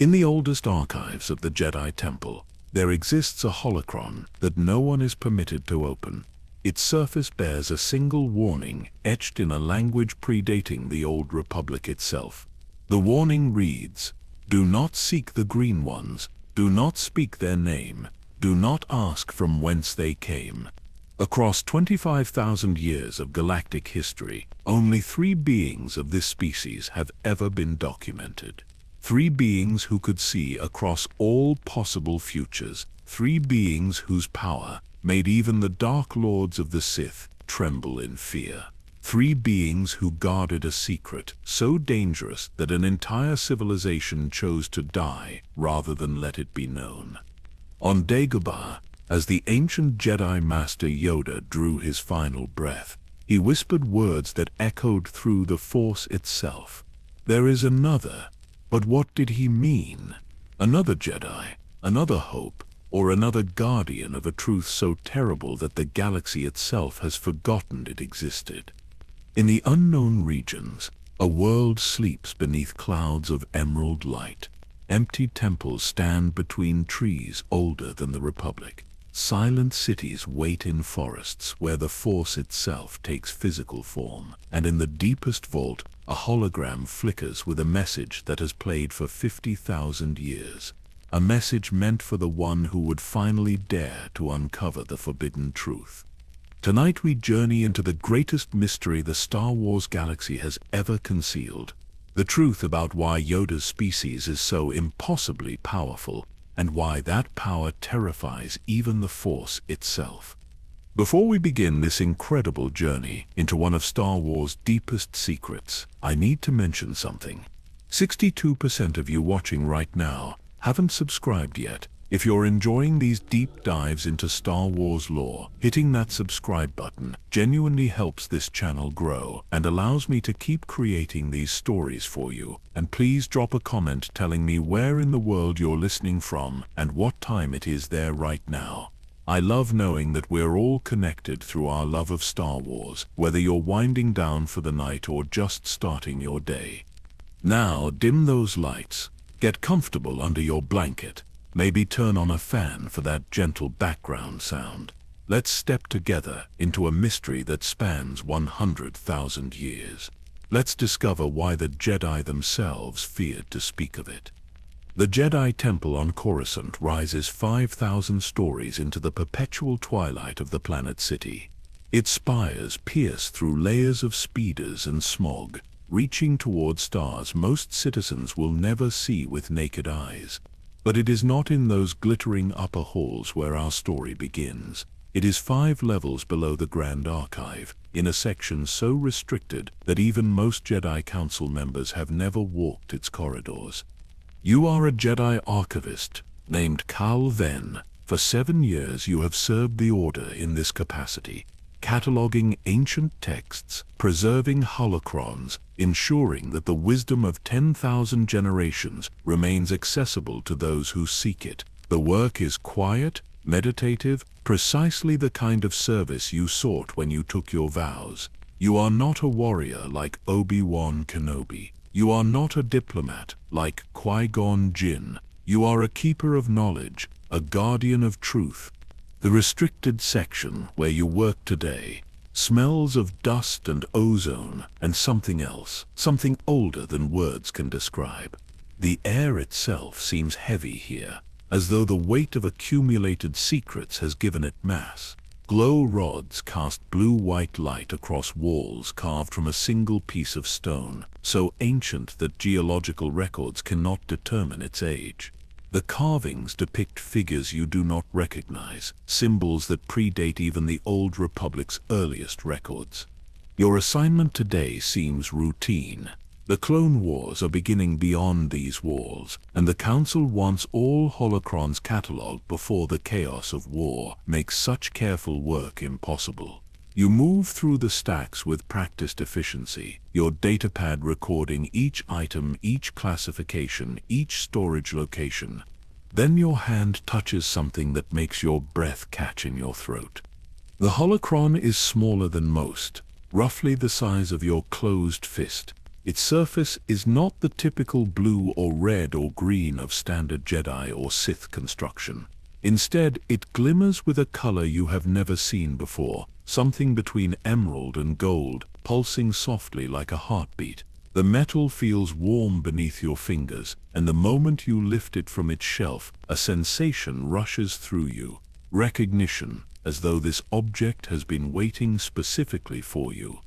In the oldest archives of the Jedi Temple, there exists a holocron that no one is permitted to open. Its surface bears a single warning etched in a language predating the Old Republic itself. The warning reads, "Do not seek the Green Ones, do not speak their name, do not ask from whence they came." Across 25,000 years of galactic history, only 3 beings of this species have ever been documented. 3 beings who could see across all possible futures, 3 beings whose power made even the Dark Lords of the Sith tremble in fear. 3 beings who guarded a secret so dangerous that an entire civilization chose to die rather than let it be known. On Dagobah, as the ancient Jedi Master Yoda drew his final breath, he whispered words that echoed through the Force itself. "There is another." But what did he mean? Another Jedi, another hope, or another guardian of a truth so terrible that the galaxy itself has forgotten it existed? In the unknown regions, a world sleeps beneath clouds of emerald light. Empty temples stand between trees older than the Republic. Silent cities wait in forests where the Force itself takes physical form. And in the deepest vault, a hologram flickers with a message that has played for 50,000 years. A message meant for the one who would finally dare to uncover the forbidden truth. Tonight we journey into the greatest mystery the Star Wars galaxy has ever concealed. The truth about why Yoda's species is so impossibly powerful, and why that power terrifies even the Force itself. Before we begin this incredible journey into one of Star Wars' deepest secrets, I need to mention something. 62% of you watching right now haven't subscribed yet. If you're enjoying these deep dives into Star Wars lore, hitting that subscribe button genuinely helps this channel grow and allows me to keep creating these stories for you. And please drop a comment telling me where in the world you're listening from and what time it is there right now. I love knowing that we're all connected through our love of Star Wars, whether you're winding down for the night or just starting your day. Now dim those lights, get comfortable under your blanket. Maybe turn on a fan for that gentle background sound. Let's step together into a mystery that spans 100,000 years. Let's discover why the Jedi themselves feared to speak of it. The Jedi Temple on Coruscant rises 5,000 stories into the perpetual twilight of the planet city. Its spires pierce through layers of speeders and smog, reaching toward stars most citizens will never see with naked eyes. But it is not in those glittering upper halls where our story begins. It is 5 levels below the Grand Archive, in a section so restricted that even most Jedi Council members have never walked its corridors. You are a Jedi archivist named Cal Ven. For 7 years you have served the Order in this capacity, cataloging ancient texts, preserving holocrons, ensuring that the wisdom of 10,000 generations remains accessible to those who seek it. The work is quiet, meditative, precisely the kind of service you sought when you took your vows. You are not a warrior like Obi-Wan Kenobi. You are not a diplomat like Qui-Gon Jinn. You are a keeper of knowledge, a guardian of truth. The restricted section where you work today smells of dust and ozone and something else, something older than words can describe. The air itself seems heavy here, as though the weight of accumulated secrets has given it mass. Glow rods cast blue-white light across walls carved from a single piece of stone, so ancient that geological records cannot determine its age. The carvings depict figures you do not recognize, symbols that predate even the Old Republic's earliest records. Your assignment today seems routine. The Clone Wars are beginning beyond these walls, and the Council wants all holocrons catalogued before the chaos of war makes such careful work impossible. You move through the stacks with practiced efficiency, your datapad recording each item, each classification, each storage location. Then your hand touches something that makes your breath catch in your throat. The holocron is smaller than most, roughly the size of your closed fist. Its surface is not the typical blue or red or green of standard Jedi or Sith construction. Instead, it glimmers with a color you have never seen before, something between emerald and gold, pulsing softly like a heartbeat. The metal feels warm beneath your fingers, and the moment you lift it from its shelf, a sensation rushes through you. Recognition, as though this object has been waiting specifically for you.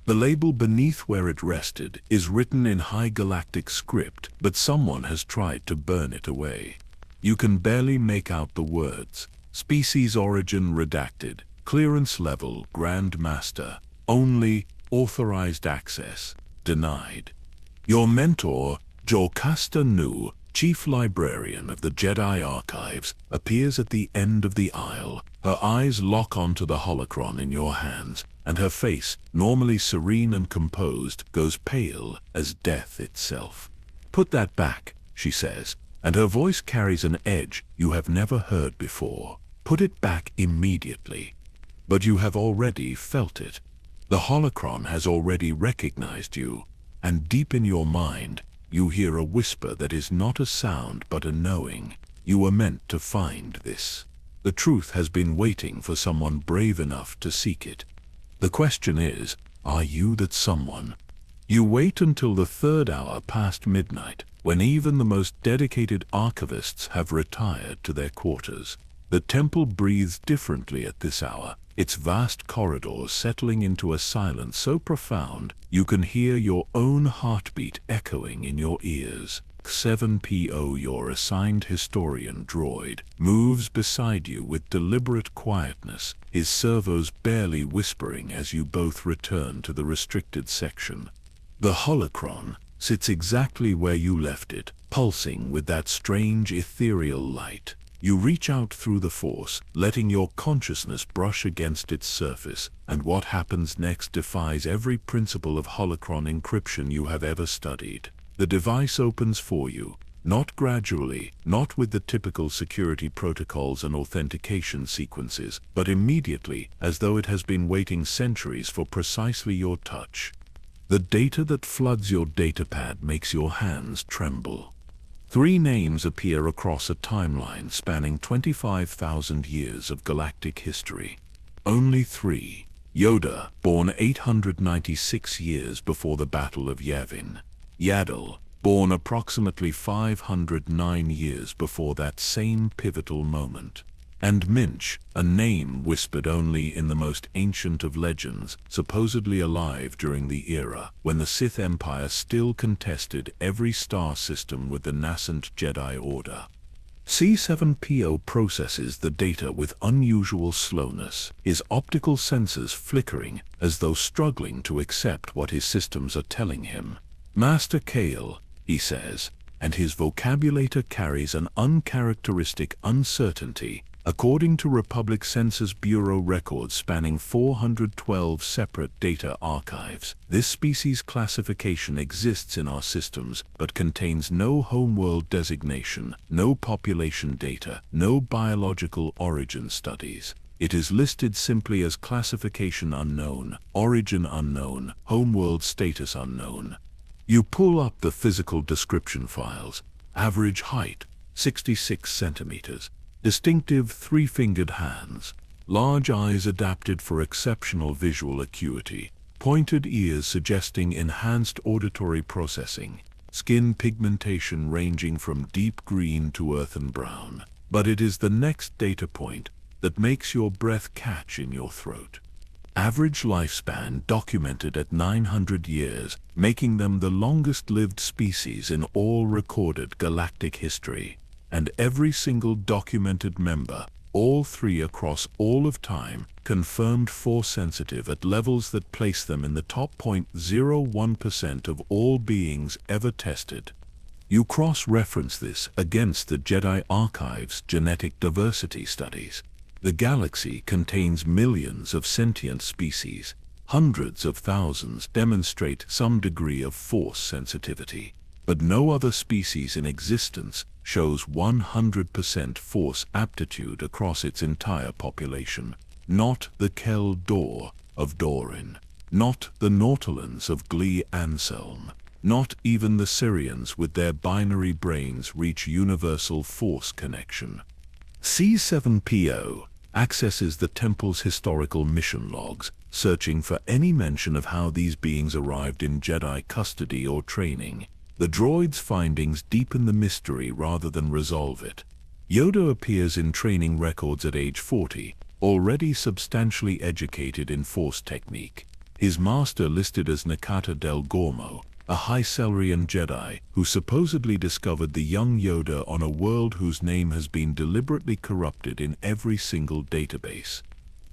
The label beneath where it rested is written in high galactic script, but someone has tried to burn it away. You can barely make out the words. Species origin redacted. Clearance level Grand Master. Only authorized access denied. Your mentor, Jocasta Nu, Chief Librarian of the Jedi Archives, appears at the end of the aisle. Her eyes lock onto the holocron in your hands, and her face, normally serene and composed, goes pale as death itself. "Put that back," she says, and her voice carries an edge you have never heard before. "Put it back immediately." But you have already felt it. The holocron has already recognized you, and deep in your mind, you hear a whisper that is not a sound but a knowing. You were meant to find this. The truth has been waiting for someone brave enough to seek it. The question is, are you that someone? You wait until the third hour past midnight, when even the most dedicated archivists have retired to their quarters. The temple breathes differently at this hour, its vast corridors settling into a silence so profound you can hear your own heartbeat echoing in your ears. 7PO, your assigned historian droid, moves beside you with deliberate quietness, his servos barely whispering as you both return to the restricted section. The holocron sits exactly where you left it, pulsing with that strange ethereal light. You reach out through the Force, letting your consciousness brush against its surface, and what happens next defies every principle of holocron encryption you have ever studied. The device opens for you, not gradually, not with the typical security protocols and authentication sequences, but immediately, as though it has been waiting centuries for precisely your touch. The data that floods your datapad makes your hands tremble. 3 names appear across a timeline spanning 25,000 years of galactic history. Only 3. Yoda, born 896 years before the Battle of Yavin. Yaddle, born approximately 509 years before that same pivotal moment. And Minch, a name whispered only in the most ancient of legends, supposedly alive during the era when the Sith Empire still contested every star system with the nascent Jedi Order. C7PO processes the data with unusual slowness, his optical sensors flickering as though struggling to accept what his systems are telling him. "Master Kale," he says, and his vocabulator carries an uncharacteristic uncertainty. According to Republic Census Bureau records spanning 412 separate data archives, this species classification exists in our systems but contains no homeworld designation, no population data, no biological origin studies. It is listed simply as classification unknown, origin unknown, homeworld status unknown. You pull up the physical description files. Average height, 66 centimeters. Distinctive 3-fingered hands. Large eyes adapted for exceptional visual acuity. Pointed ears suggesting enhanced auditory processing. Skin pigmentation ranging from deep green to earthen brown. But it is the next data point that makes your breath catch in your throat. Average lifespan documented at 900 years, making them the longest-lived species in all recorded galactic history. And every single documented member, all 3 across all of time, confirmed Force-sensitive at levels that place them in the top 0.01% of all beings ever tested. You cross-reference this against the Jedi Archive's genetic diversity studies. The galaxy contains millions of sentient species. Hundreds of thousands demonstrate some degree of Force sensitivity. But no other species in existence shows 100% Force aptitude across its entire population. Not the Kel Dor of Dorin. Not the Nautilans of Glee Anselm. Not even the Syrians with their binary brains reach universal force connection. C7PO accesses the temple's historical mission logs, searching for any mention of how these beings arrived in Jedi custody or training. The droid's findings deepen the mystery rather than resolve it. Yoda appears in training records at age 40, already substantially educated in force technique. His master listed as Nakata del Gormo, a Hycellarian Jedi who supposedly discovered the young Yoda on a world whose name has been deliberately corrupted in every single database.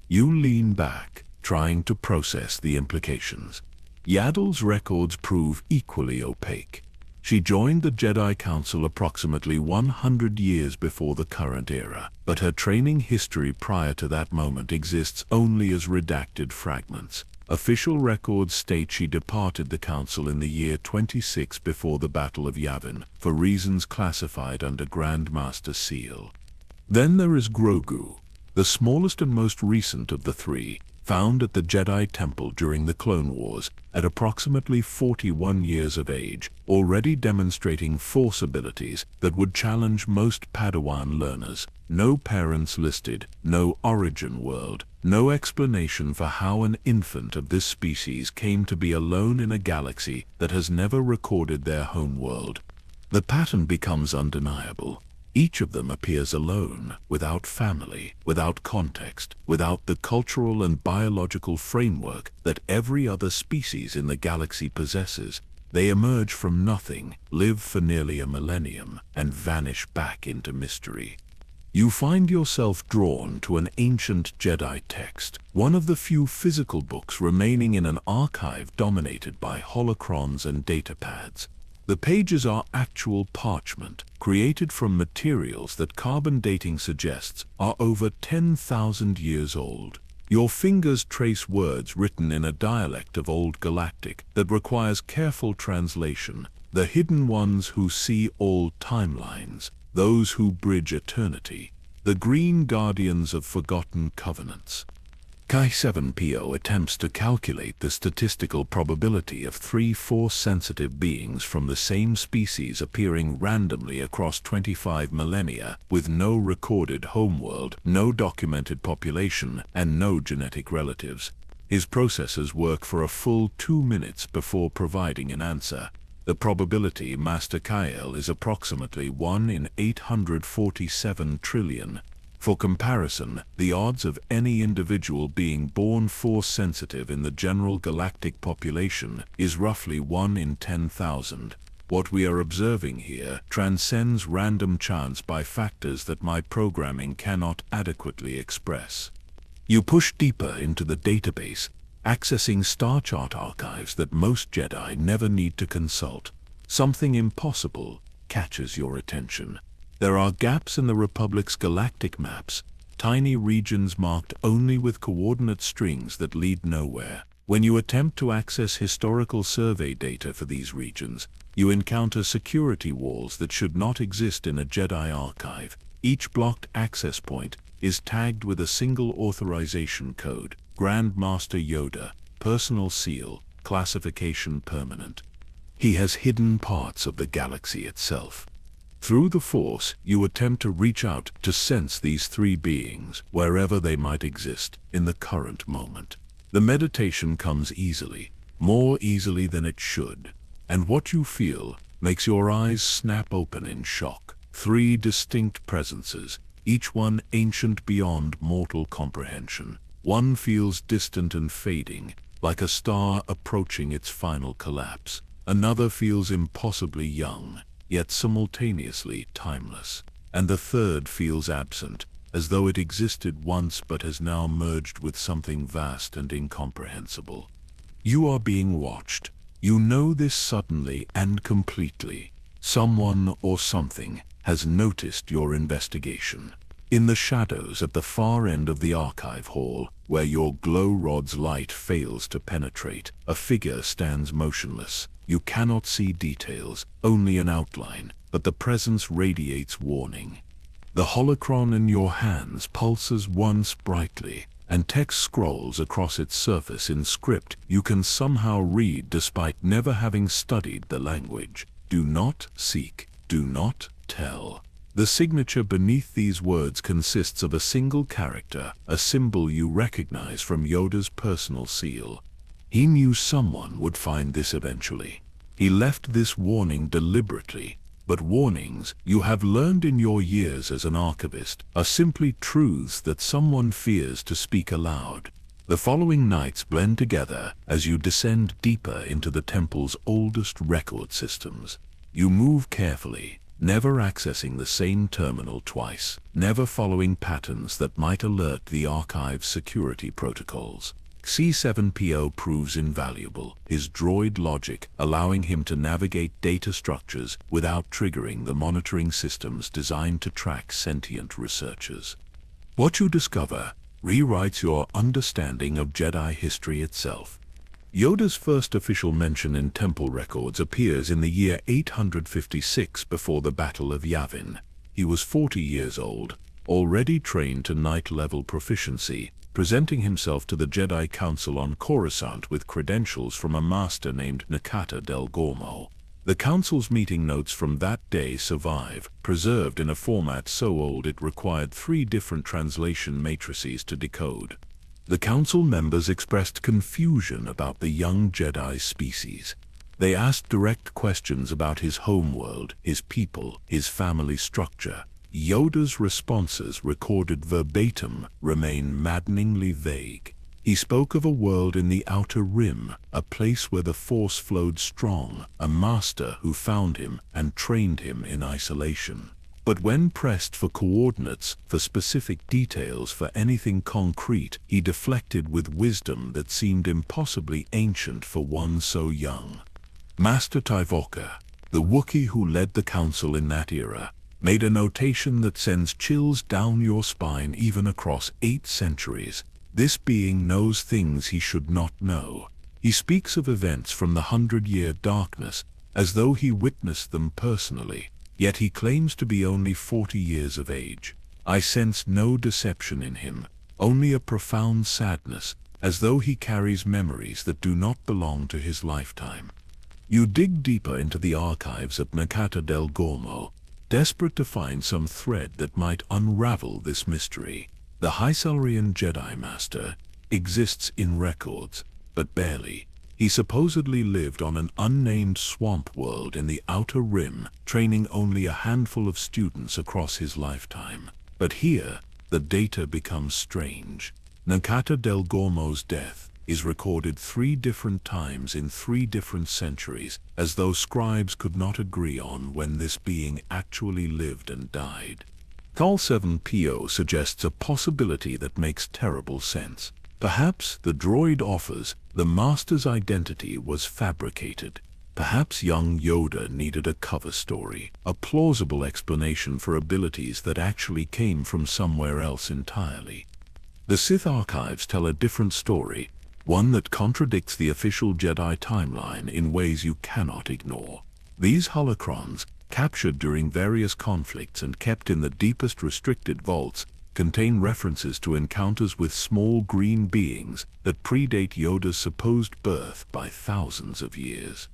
You lean back, trying to process the implications. Yaddle's records prove equally opaque. She joined the Jedi Council approximately 100 years before the current era, but her training history prior to that moment exists only as redacted fragments. Official records state she departed the Council in the year 26 before the Battle of Yavin, for reasons classified under Grand Master Seal. Then there is Grogu, the smallest and most recent of the three, found at the Jedi Temple during the Clone Wars, at approximately 41 years of age, already demonstrating force abilities that would challenge most Padawan learners. No parents listed, no origin world, no explanation for how an infant of this species came to be alone in a galaxy that has never recorded their home world. The pattern becomes undeniable. Each of them appears alone, without family, without context, without the cultural and biological framework that every other species in the galaxy possesses. They emerge from nothing, live for nearly a millennium, and vanish back into mystery. You find yourself drawn to an ancient Jedi text, one of the few physical books remaining in an archive dominated by holocrons and datapads. The pages are actual parchment, created from materials that carbon dating suggests are over 10,000 years old. Your fingers trace words written in a dialect of Old Galactic that requires careful translation, the hidden ones who see all timelines, those who bridge eternity, the green guardians of forgotten covenants. Chi-7PO attempts to calculate the statistical probability of 3 force-sensitive beings from the same species appearing randomly across 25 millennia, with no recorded homeworld, no documented population, and no genetic relatives. His processors work for a full 2 minutes before providing an answer. The probability, Master Kyle, is approximately 1 in 847 trillion. For comparison, the odds of any individual being born force-sensitive in the general galactic population is roughly 1 in 10,000. What we are observing here transcends random chance by factors that my programming cannot adequately express. You push deeper into the database, accessing star chart archives that most Jedi never need to consult. Something impossible catches your attention. There are gaps in the Republic's galactic maps, tiny regions marked only with coordinate strings that lead nowhere. When you attempt to access historical survey data for these regions, you encounter security walls that should not exist in a Jedi archive. Each blocked access point is tagged with a single authorization code: Grand Master Yoda, personal seal, classification permanent. He has hidden parts of the galaxy itself. Through the Force, you attempt to reach out to sense these 3 beings, wherever they might exist, in the current moment. The meditation comes easily, more easily than it should, and what you feel makes your eyes snap open in shock. 3 distinct presences, each one ancient beyond mortal comprehension. One feels distant and fading, like a star approaching its final collapse. Another feels impossibly young, yet simultaneously timeless. And the third feels absent, as though it existed once but has now merged with something vast and incomprehensible. You are being watched. You know this suddenly and completely. Someone or something has noticed your investigation. In the shadows at the far end of the archive hall, where your glow rod's light fails to penetrate, a figure stands motionless. You cannot see details, only an outline, but the presence radiates warning. The holocron in your hands pulses once brightly, and text scrolls across its surface in script you can somehow read despite never having studied the language. Do not seek, do not tell. The signature beneath these words consists of a single character, a symbol you recognize from Yoda's personal seal. He knew someone would find this eventually. He left this warning deliberately. But warnings, you have learned in your years as an archivist, are simply truths that someone fears to speak aloud. The following nights blend together as you descend deeper into the temple's oldest record systems. You move carefully, never accessing the same terminal twice, never following patterns that might alert the archive's security protocols. C7PO proves invaluable, his droid logic allowing him to navigate data structures without triggering the monitoring systems designed to track sentient researchers. What you discover rewrites your understanding of Jedi history itself. Yoda's first official mention in temple records appears in the year 856 before the Battle of Yavin. He was 40 years old, already trained to knight-level proficiency, presenting himself to the Jedi Council on Coruscant with credentials from a master named Nakata del Gormo. The Council's meeting notes from that day survive, preserved in a format so old it required 3 different translation matrices to decode. The Council members expressed confusion about the young Jedi species. They asked direct questions about his homeworld, his people, his family structure. Yoda's responses, recorded verbatim, remain maddeningly vague. He spoke of a world in the Outer Rim, a place where the Force flowed strong, a master who found him and trained him in isolation. But when pressed for coordinates, for specific details, for anything concrete, he deflected with wisdom that seemed impossibly ancient for one so young. Master Tyvoka, the Wookiee who led the Council in that era, made a notation that sends chills down your spine even across 8 centuries. This being knows things he should not know. He speaks of events from the 100-year darkness as though he witnessed them personally, yet he claims to be only 40 years of age. I sense no deception in him, only a profound sadness, as though he carries memories that do not belong to his lifetime. You dig deeper into the archives of Nakata del Gormo, desperate to find some thread that might unravel this mystery. The Hysalrian Jedi Master exists in records, but barely. He supposedly lived on an unnamed swamp world in the Outer Rim, training only a handful of students across his lifetime. But here, the data becomes strange. Nakata del Gormo's death is recorded 3 different times in 3 different centuries, as though scribes could not agree on when this being actually lived and died. C7PO suggests a possibility that makes terrible sense. Perhaps the droid offers the Master's identity was fabricated. Perhaps young Yoda needed a cover story, a plausible explanation for abilities that actually came from somewhere else entirely. The Sith archives tell a different story, one that contradicts the official Jedi timeline in ways you cannot ignore. These holocrons, captured during various conflicts and kept in the deepest restricted vaults, contain references to encounters with small green beings that predate Yoda's supposed birth by thousands of years.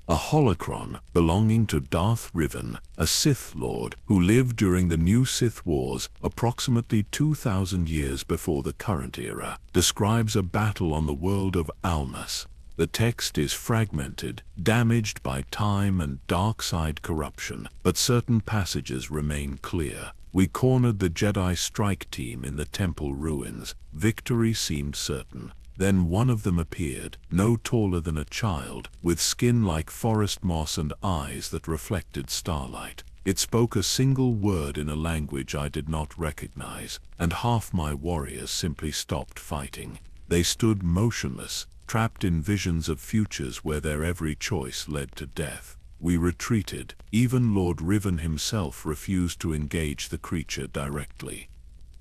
A holocron belonging to Darth Revan, a Sith Lord who lived during the New Sith Wars approximately 2,000 years before the current era, describes a battle on the world of Almas. The text is fragmented, damaged by time and dark side corruption, but certain passages remain clear. We cornered the Jedi strike team in the temple ruins. Victory seemed certain. Then one of them appeared, no taller than a child, with skin like forest moss and eyes that reflected starlight. It spoke a single word in a language I did not recognize, and half my warriors simply stopped fighting. They stood motionless, trapped in visions of futures where their every choice led to death. We retreated. Even Lord Revan himself refused to engage the creature directly.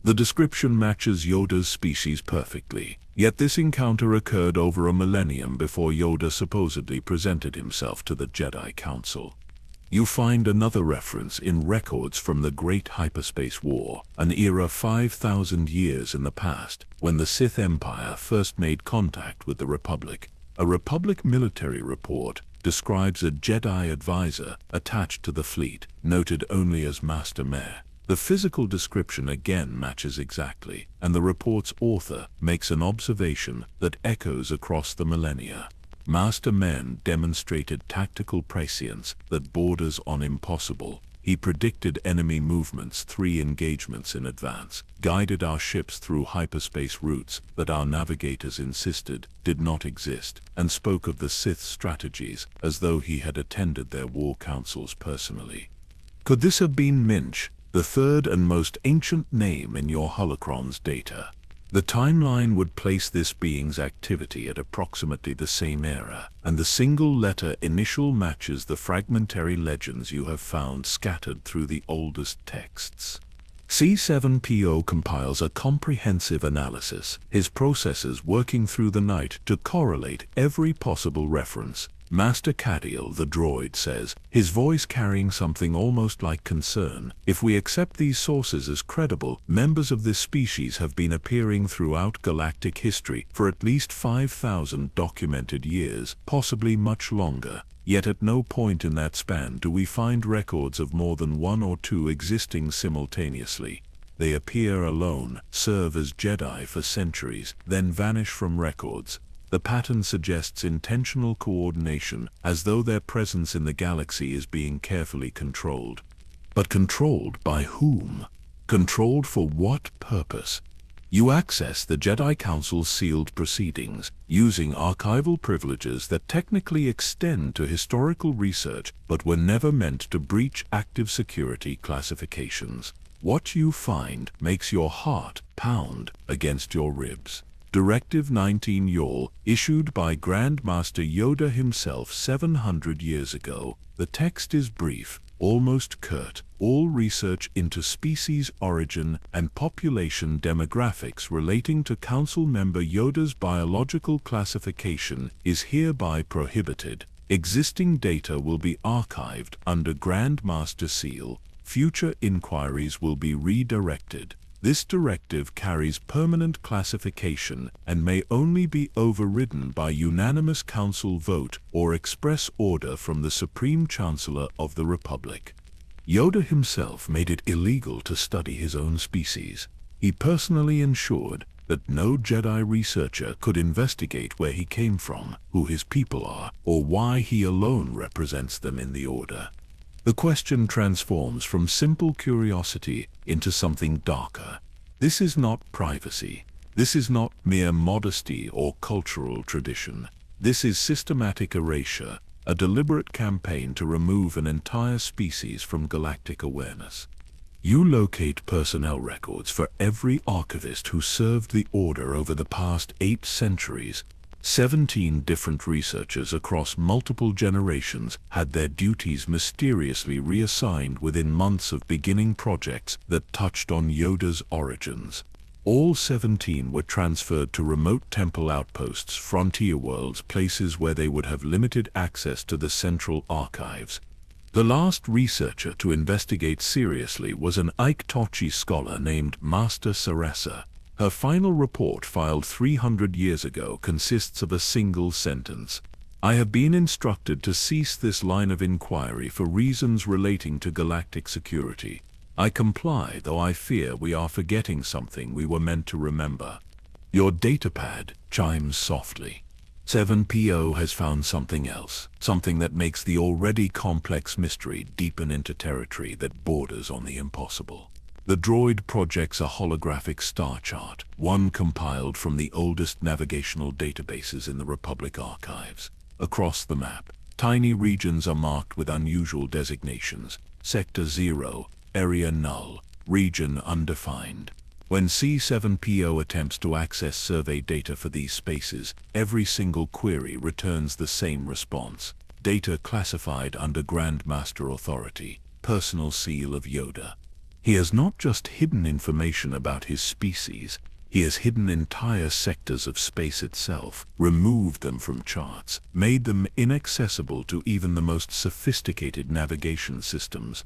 The description matches Yoda's species perfectly, yet this encounter occurred over a millennium before Yoda supposedly presented himself to the Jedi Council. You find another reference in records from the Great Hyperspace War, an era 5,000 years in the past, when the Sith Empire first made contact with the Republic. A Republic military report describes a Jedi advisor attached to the fleet, noted only as Master Mare. The physical description again matches exactly, and the report's author makes an observation that echoes across the millennia. Master Men demonstrated tactical prescience that borders on impossible. He predicted enemy movements 3 engagements in advance, guided our ships through hyperspace routes that our navigators insisted did not exist, and spoke of the Sith's strategies as though he had attended their war councils personally. Could this have been Minch, the third and most ancient name in your holocron's data? The timeline would place this being's activity at approximately the same era, and the single-letter initial matches the fragmentary legends you have found scattered through the oldest texts. C7PO compiles a comprehensive analysis, his processors working through the night to correlate every possible reference. Master Cadiel, the droid, says, his voice carrying something almost like concern. If we accept these sources as credible, members of this species have been appearing throughout galactic history for at least 5,000 documented years, possibly much longer. Yet at no point in that span do we find records of more than 1 or 2 existing simultaneously. They appear alone, serve as Jedi for centuries, then vanish from records. The pattern suggests intentional coordination, as though their presence in the galaxy is being carefully controlled. But controlled by whom? Controlled for what purpose? You access the Jedi Council's sealed proceedings, using archival privileges that technically extend to historical research but were never meant to breach active security classifications. What you find makes your heart pound against your ribs. Directive 19 Yol, issued by Grand Master Yoda himself 700 years ago. The text is brief, almost curt. All research into species origin and population demographics relating to Council member Yoda's biological classification is hereby prohibited. Existing data will be archived under Grand Master Seal. Future inquiries will be redirected. This directive carries permanent classification and may only be overridden by unanimous council vote or express order from the Supreme Chancellor of the Republic. Yoda himself made it illegal to study his own species. He personally ensured that no Jedi researcher could investigate where he came from, who his people are, or why he alone represents them in the Order. The question transforms from simple curiosity into something darker. This is not privacy. This is not mere modesty or cultural tradition. This is systematic erasure, a deliberate campaign to remove an entire species from galactic awareness. You locate personnel records for every archivist who served the Order over the past 8 centuries. 17 different researchers across multiple generations had their duties mysteriously reassigned within months of beginning projects that touched on Yoda's origins. All 17 were transferred to remote temple outposts, frontier worlds, places where they would have limited access to the central archives. The last researcher to investigate seriously was an Iktochi scholar named Master Sarasa. Her final report, filed 300 years ago, consists of a single sentence. I have been instructed to cease this line of inquiry for reasons relating to galactic security. I comply, though I fear we are forgetting something we were meant to remember. Your datapad chimes softly. 7PO has found something else, something that makes the already complex mystery deepen into territory that borders on the impossible. The droid projects a holographic star chart, one compiled from the oldest navigational databases in the Republic archives. Across the map, tiny regions are marked with unusual designations: Sector 0, Area Null, Region Undefined. When C7PO attempts to access survey data for these spaces, every single query returns the same response: data classified under Grand Master authority, personal seal of Yoda. He has not just hidden information about his species, He has hidden entire sectors of space itself, removed them from charts, made them inaccessible to even the most sophisticated navigation systems.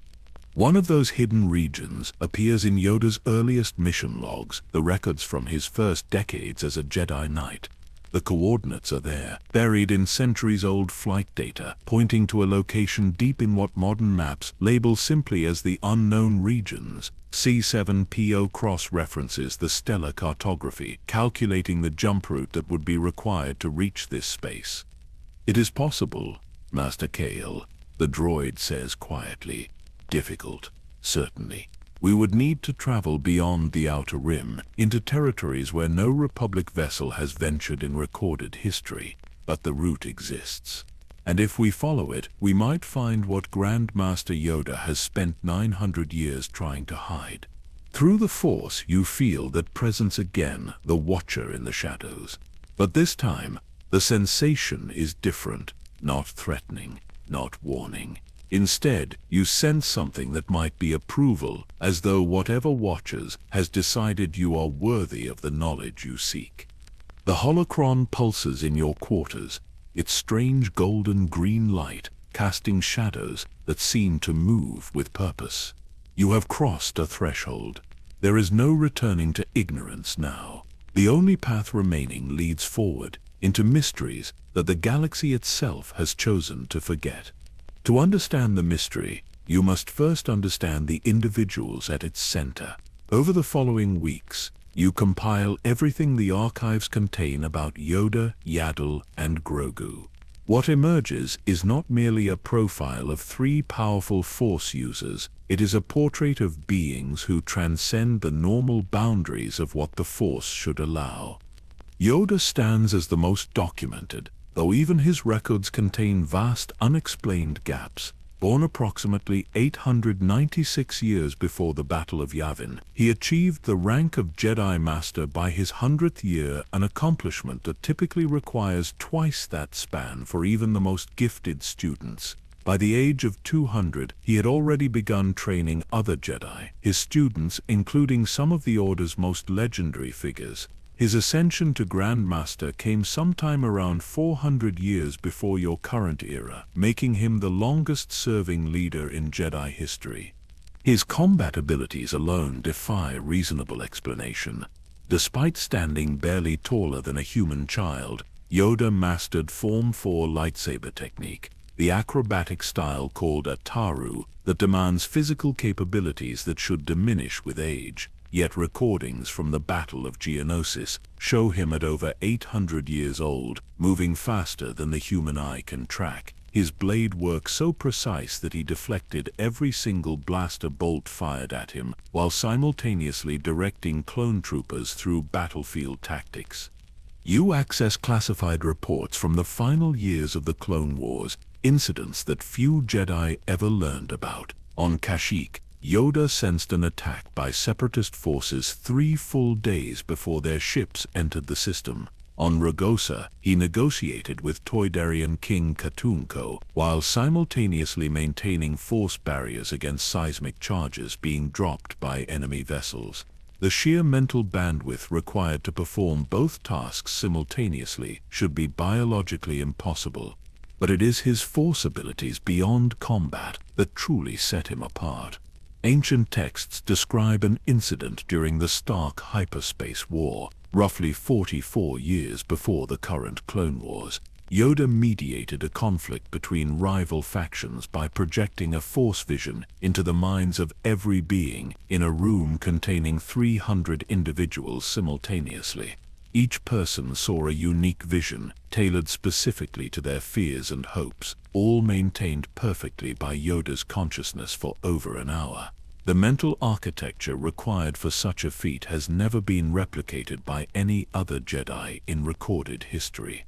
One of those hidden regions appears in Yoda's earliest mission logs, the records from his first decades as a Jedi Knight. The coordinates are there, buried in centuries-old flight data, pointing to a location deep in what modern maps label simply as the unknown regions. C7PO cross-references the stellar cartography, calculating the jump route that would be required to reach this space. "It is possible, Master Kale," the droid says quietly. "Difficult, certainly. We would need to travel beyond the Outer Rim, into territories where no Republic vessel has ventured in recorded history, but the route exists. And if we follow it, we might find what Grand Master Yoda has spent 900 years trying to hide. Through the Force, you feel that presence again, the Watcher in the shadows. But this time, the sensation is different, not threatening, not warning. Instead, you sense something that might be approval, as though whatever watches has decided you are worthy of the knowledge you seek. The holocron pulses in your quarters, its strange golden-green light casting shadows that seem to move with purpose. You have crossed a threshold. There is no returning to ignorance now. The only path remaining leads forward, into mysteries that the galaxy itself has chosen to forget. To understand the mystery, you must first understand the individuals at its center. Over the following weeks, you compile everything the archives contain about Yoda, Yaddle, and Grogu. What emerges is not merely a profile of three powerful Force users, it is a portrait of beings who transcend the normal boundaries of what the Force should allow. Yoda stands as the most documented, though even his records contain vast unexplained gaps. Born approximately 896 years before the Battle of Yavin, he achieved the rank of Jedi Master by his 100th year, an accomplishment that typically requires twice that span for even the most gifted students. By the age of 200, he had already begun training other Jedi, his students including some of the Order's most legendary figures. His ascension to Grand Master came sometime around 400 years before your current era, making him the longest-serving leader in Jedi history. His combat abilities alone defy reasonable explanation. Despite standing barely taller than a human child, Yoda mastered Form 4 lightsaber technique, the acrobatic style called a taru that demands physical capabilities that should diminish with age. Yet recordings from the Battle of Geonosis show him at over 800 years old, moving faster than the human eye can track. His blade work so precise that he deflected every single blaster bolt fired at him, while simultaneously directing clone troopers through battlefield tactics. You access classified reports from the final years of the Clone Wars, incidents that few Jedi ever learned about. On Kashyyyk, Yoda sensed an attack by Separatist forces 3 full days before their ships entered the system. On Ragosa, he negotiated with Toydarian King Katunko, while simultaneously maintaining force barriers against seismic charges being dropped by enemy vessels. The sheer mental bandwidth required to perform both tasks simultaneously should be biologically impossible. But it is his force abilities beyond combat that truly set him apart. Ancient texts describe an incident during the Stark Hyperspace War, roughly 44 years before the current Clone Wars. Yoda mediated a conflict between rival factions by projecting a Force vision into the minds of every being in a room containing 300 individuals simultaneously. Each person saw a unique vision, tailored specifically to their fears and hopes, all maintained perfectly by Yoda's consciousness for over an hour. The mental architecture required for such a feat has never been replicated by any other Jedi in recorded history.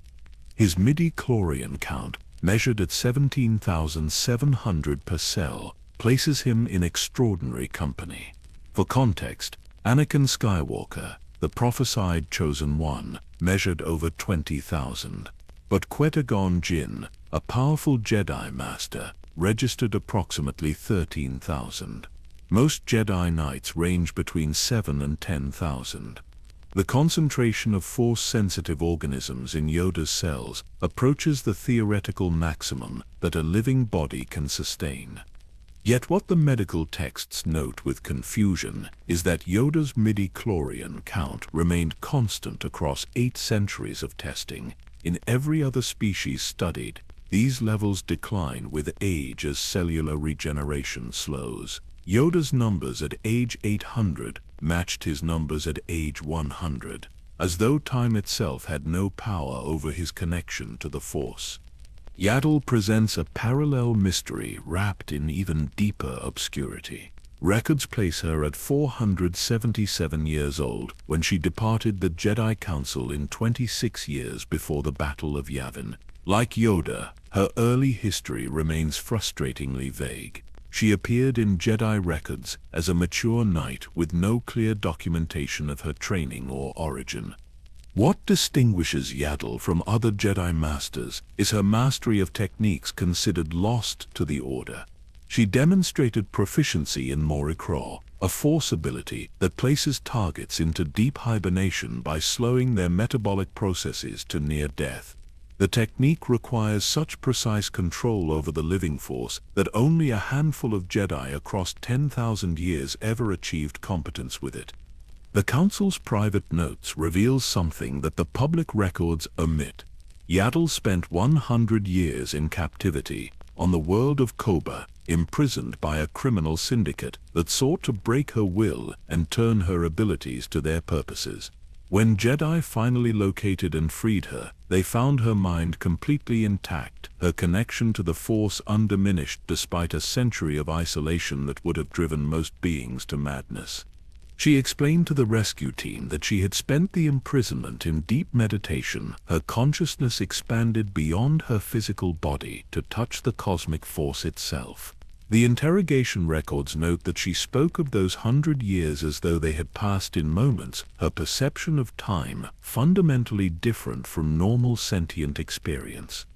His midi-chlorian count, measured at 17,700 per cell, places him in extraordinary company. For context, Anakin Skywalker, the prophesied Chosen One, measured over 20,000. But Qui-Gon Jinn, a powerful Jedi Master, registered approximately 13,000. Most Jedi Knights range between 7 and 10,000. The concentration of Force-sensitive organisms in Yoda's cells approaches the theoretical maximum that a living body can sustain. Yet what the medical texts note with confusion is that Yoda's midi-chlorian count remained constant across 8 centuries of testing. In every other species studied, these levels decline with age as cellular regeneration slows. Yoda's numbers at age 800 matched his numbers at age 100, as though time itself had no power over his connection to the Force. Yaddle presents a parallel mystery wrapped in even deeper obscurity. Records place her at 477 years old when she departed the Jedi Council in 26 years before the Battle of Yavin. Like Yoda, her early history remains frustratingly vague. She appeared in Jedi records as a mature knight with no clear documentation of her training or origin. What distinguishes Yaddle from other Jedi Masters is her mastery of techniques considered lost to the Order. She demonstrated proficiency in Morikra, a Force ability that places targets into deep hibernation by slowing their metabolic processes to near death. The technique requires such precise control over the living force that only a handful of Jedi across 10,000 years ever achieved competence with it. The Council's private notes reveal something that the public records omit. Yaddle spent 100 years in captivity on the world of Koba, imprisoned by a criminal syndicate that sought to break her will and turn her abilities to their purposes. When Jedi finally located and freed her, they found her mind completely intact, her connection to the Force undiminished despite a century of isolation that would have driven most beings to madness. She explained to the rescue team that she had spent the imprisonment in deep meditation. Her consciousness expanded beyond her physical body to touch the cosmic force itself. The interrogation records note that she spoke of those 100 years as though they had passed in moments, her perception of time fundamentally different from normal sentient experience.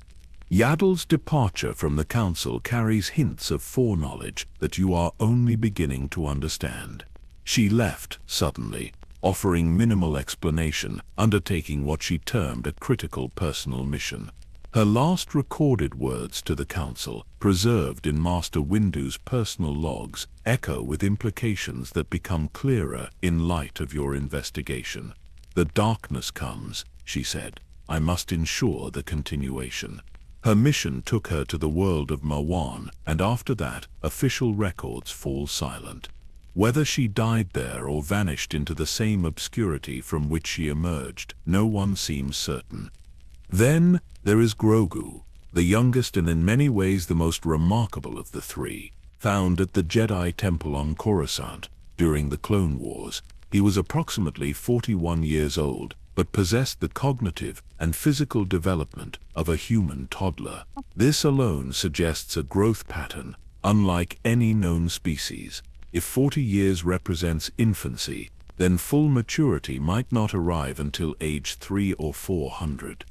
Yaddle's departure from the Council carries hints of foreknowledge that you are only beginning to understand. She left suddenly, offering minimal explanation, undertaking what she termed a critical personal mission. Her last recorded words to the Council, preserved in Master Windu's personal logs, echo with implications that become clearer in light of your investigation. "The darkness comes," she said. "I must ensure the continuation." Her mission took her to the world of Mawan, and after that, official records fall silent. Whether she died there or vanished into the same obscurity from which she emerged, no one seems certain. Then there is Grogu, the youngest and in many ways the most remarkable of the three. Found at the Jedi Temple on Coruscant during the Clone Wars, he was approximately 41 years old, but possessed the cognitive and physical development of a human toddler. This alone suggests a growth pattern unlike any known species. If 40 years represents infancy, then full maturity might not arrive until age 300 or 400.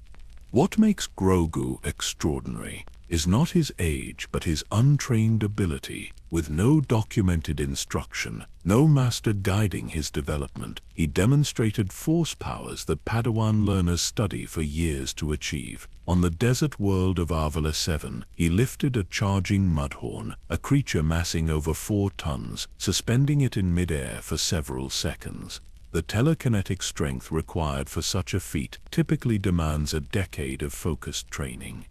What makes Grogu extraordinary is not his age but his untrained ability. With no documented instruction, no master guiding his development, he demonstrated Force powers that Padawan learners study for years to achieve. On the desert world of Avala 7, he lifted a charging mudhorn, a creature massing over 4 tons, suspending it in midair for several seconds. The telekinetic strength required for such a feat typically demands a decade of focused training.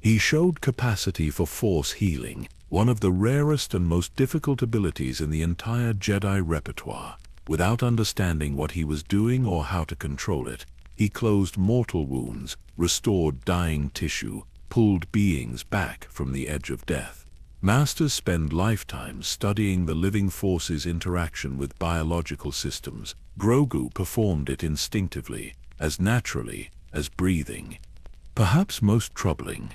He showed capacity for Force healing, one of the rarest and most difficult abilities in the entire Jedi repertoire. Without understanding what he was doing or how to control it, he closed mortal wounds, restored dying tissue, pulled beings back from the edge of death. Masters spend lifetimes studying the living force's interaction with biological systems. Grogu performed it instinctively, as naturally as breathing. Perhaps most troubling,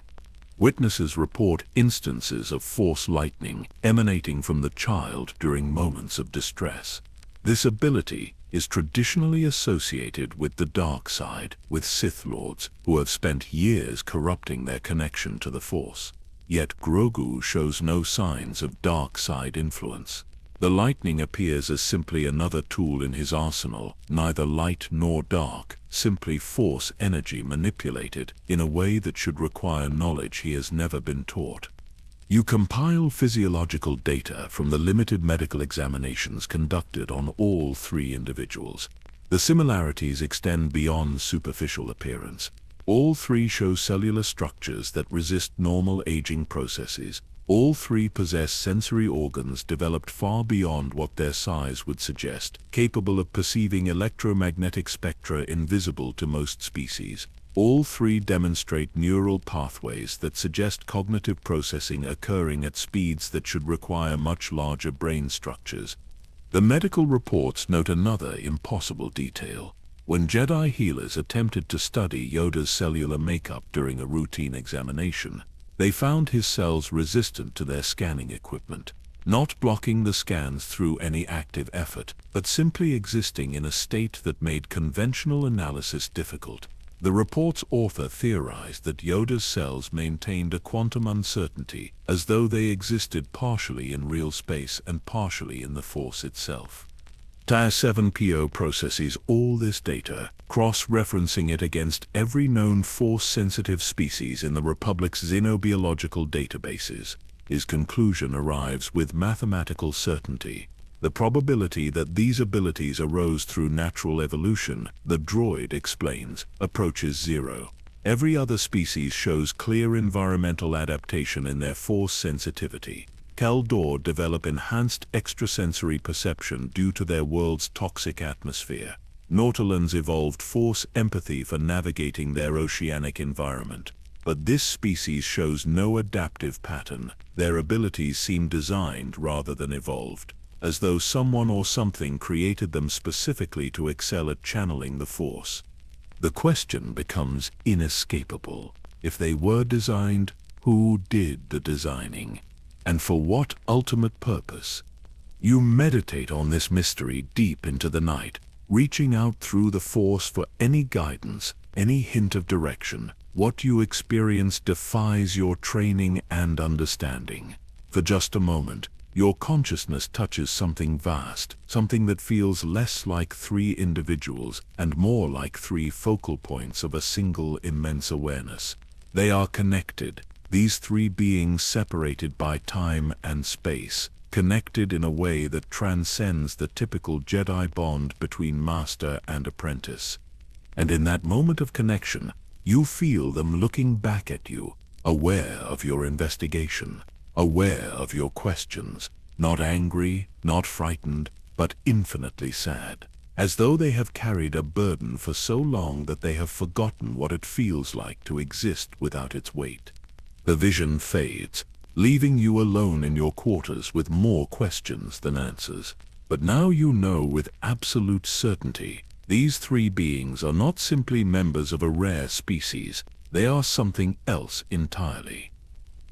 witnesses report instances of Force lightning emanating from the child during moments of distress. This ability is traditionally associated with the dark side, with Sith Lords who have spent years corrupting their connection to the Force. Yet Grogu shows no signs of dark side influence. The lightning appears as simply another tool in his arsenal, neither light nor dark, simply force energy manipulated in a way that should require knowledge he has never been taught. You compile physiological data from the limited medical examinations conducted on all three individuals. The similarities extend beyond superficial appearance. All three show cellular structures that resist normal aging processes. All three possess sensory organs developed far beyond what their size would suggest, capable of perceiving electromagnetic spectra invisible to most species. All three demonstrate neural pathways that suggest cognitive processing occurring at speeds that should require much larger brain structures. The medical reports note another impossible detail. When Jedi healers attempted to study Yoda's cellular makeup during a routine examination, they found his cells resistant to their scanning equipment, not blocking the scans through any active effort, but simply existing in a state that made conventional analysis difficult. The report's author theorized that Yoda's cells maintained a quantum uncertainty, as though they existed partially in real space and partially in the Force itself. Tier 7PO processes all this data, cross-referencing it against every known Force-sensitive species in the Republic's xenobiological databases. His conclusion arrives with mathematical certainty. The probability that these abilities arose through natural evolution, the droid explains, approaches zero. Every other species shows clear environmental adaptation in their Force sensitivity. Keldor develop enhanced extrasensory perception due to their world's toxic atmosphere. Nautilans evolved Force empathy for navigating their oceanic environment. But this species shows no adaptive pattern. Their abilities seem designed rather than evolved, as though someone or something created them specifically to excel at channeling the Force. The question becomes inescapable. If they were designed, who did the designing? And for what ultimate purpose? You meditate on this mystery deep into the night, reaching out through the Force for any guidance, any hint of direction. What you experience defies your training and understanding. For just a moment, your consciousness touches something vast, something that feels less like three individuals and more like three focal points of a single immense awareness. They are connected. These three beings separated by time and space, connected in a way that transcends the typical Jedi bond between master and apprentice. And in that moment of connection, you feel them looking back at you, aware of your investigation, aware of your questions, not angry, not frightened, but infinitely sad, as though they have carried a burden for so long that they have forgotten what it feels like to exist without its weight. The vision fades, leaving you alone in your quarters with more questions than answers. But now you know with absolute certainty, these three beings are not simply members of a rare species, they are something else entirely.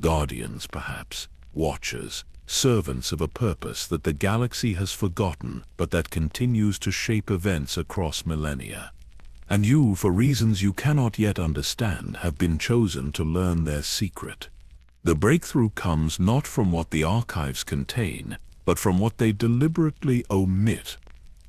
Guardians, perhaps, watchers, servants of a purpose that the galaxy has forgotten, but that continues to shape events across millennia. And you, for reasons you cannot yet understand, have been chosen to learn their secret. The breakthrough comes not from what the archives contain, but from what they deliberately omit.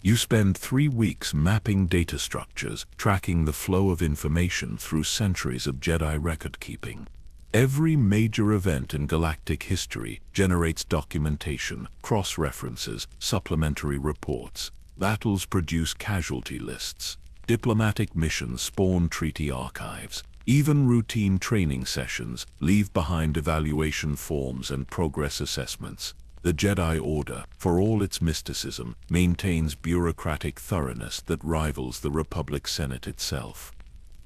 You spend 3 weeks mapping data structures, tracking the flow of information through centuries of Jedi record-keeping. Every major event in galactic history generates documentation, cross-references, supplementary reports. Battles produce casualty lists. Diplomatic missions spawn treaty archives. Even routine training sessions leave behind evaluation forms and progress assessments. The Jedi Order, for all its mysticism, maintains bureaucratic thoroughness that rivals the Republic Senate itself.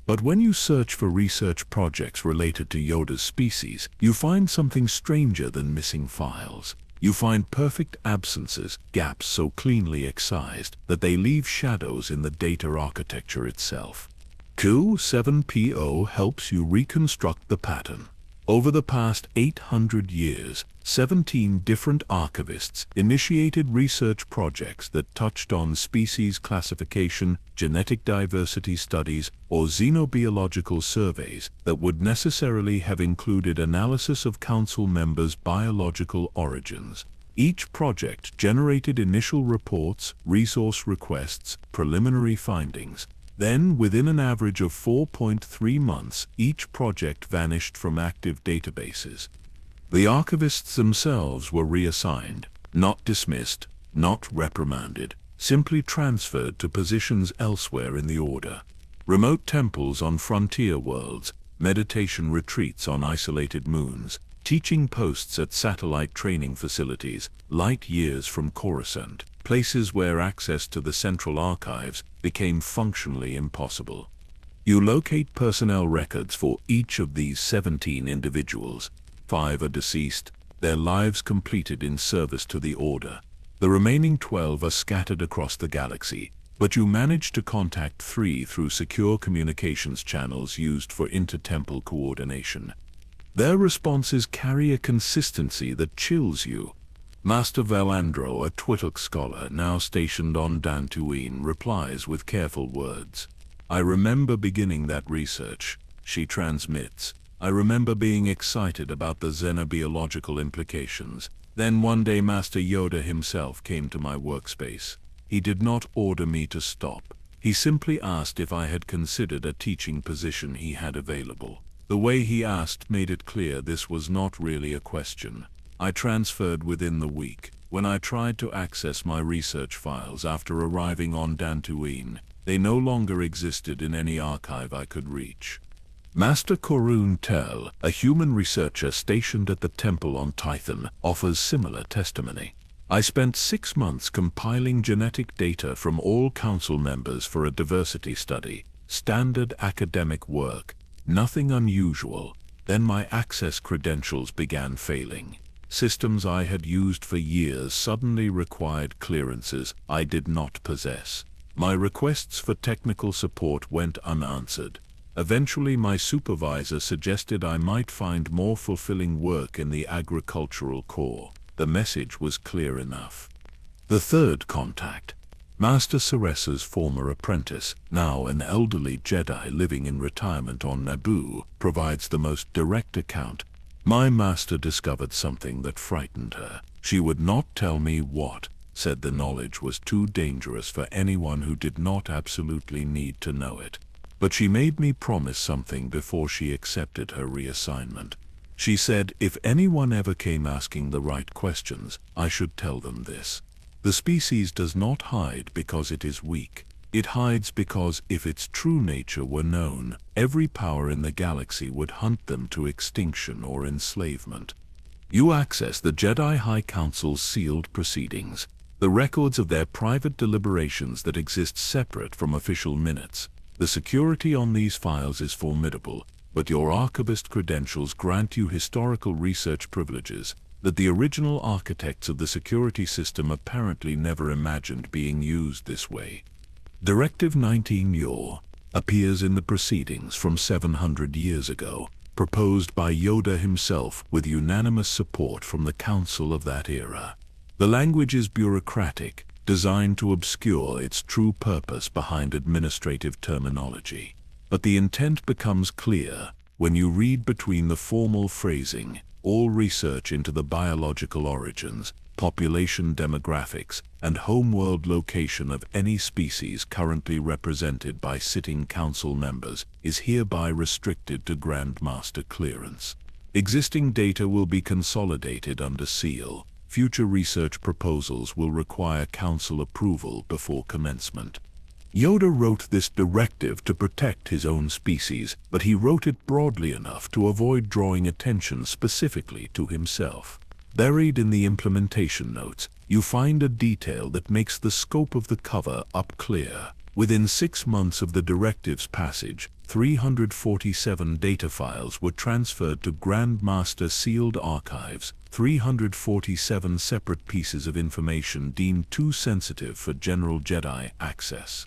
But when you search for research projects related to Yoda's species, you find something stranger than missing files. You find perfect absences, gaps so cleanly excised that they leave shadows in the data architecture itself. Q7PO helps you reconstruct the pattern. Over the past 800 years, 17 different archivists initiated research projects that touched on species classification, genetic diversity studies, or xenobiological surveys that would necessarily have included analysis of council members' biological origins. Each project generated initial reports, resource requests, preliminary findings. Then, within an average of 4.3 months, each project vanished from active databases. The archivists themselves were reassigned, not dismissed, not reprimanded, simply transferred to positions elsewhere in the order. Remote temples on frontier worlds, meditation retreats on isolated moons, teaching posts at satellite training facilities, light years from Coruscant, places where access to the central archives became functionally impossible. You locate personnel records for each of these 17 individuals. 5 are deceased, their lives completed in service to the Order. The remaining 12 are scattered across the galaxy, but you manage to contact 3 through secure communications channels used for inter-temple coordination. Their responses carry a consistency that chills you. Master Valandro, a Twi'lek scholar now stationed on Dantooine, replies with careful words. "I remember beginning that research," she transmits. "I remember being excited about the xenobiological implications. Then one day Master Yoda himself came to my workspace. He did not order me to stop. He simply asked if I had considered a teaching position he had available. The way he asked made it clear this was not really a question. I transferred within the week. When I tried to access my research files after arriving on Dantooine, they no longer existed in any archive I could reach." Master Korun Tel, a human researcher stationed at the temple on Tython, offers similar testimony. "I spent 6 months compiling genetic data from all council members for a diversity study, standard academic work, nothing unusual. Then my access credentials began failing. Systems I had used for years suddenly required clearances I did not possess. My requests for technical support went unanswered. Eventually my supervisor suggested I might find more fulfilling work in the agricultural corps. The message was clear enough." The third contact. Master Ceresa's former apprentice, now an elderly Jedi living in retirement on Naboo, provides the most direct account. "My master discovered something that frightened her. She would not tell me what, said the knowledge was too dangerous for anyone who did not absolutely need to know it. But she made me promise something before she accepted her reassignment. She said if anyone ever came asking the right questions, I should tell them this. The species does not hide because it is weak. It hides because if its true nature were known, every power in the galaxy would hunt them to extinction or enslavement." You access the Jedi High Council's sealed proceedings, the records of their private deliberations that exist separate from official minutes. The security on these files is formidable, but your archivist credentials grant you historical research privileges that the original architects of the security system apparently never imagined being used this way. Directive 19 Yor appears in the proceedings from 700 years ago, proposed by Yoda himself with unanimous support from the council of that era. The language is bureaucratic, designed to obscure its true purpose behind administrative terminology. But the intent becomes clear when you read between the formal phrasing. All research into the biological origins, population demographics, and homeworld location of any species currently represented by sitting council members is hereby restricted to Grand Master clearance. Existing data will be consolidated under seal. Future research proposals will require council approval before commencement. Yoda wrote this directive to protect his own species, but he wrote it broadly enough to avoid drawing attention specifically to himself. Buried in the implementation notes, you find a detail that makes the scope of the cover-up clear. Within 6 months of the directive's passage, 347 data files were transferred to Grand Master sealed archives, 347 separate pieces of information deemed too sensitive for general Jedi access.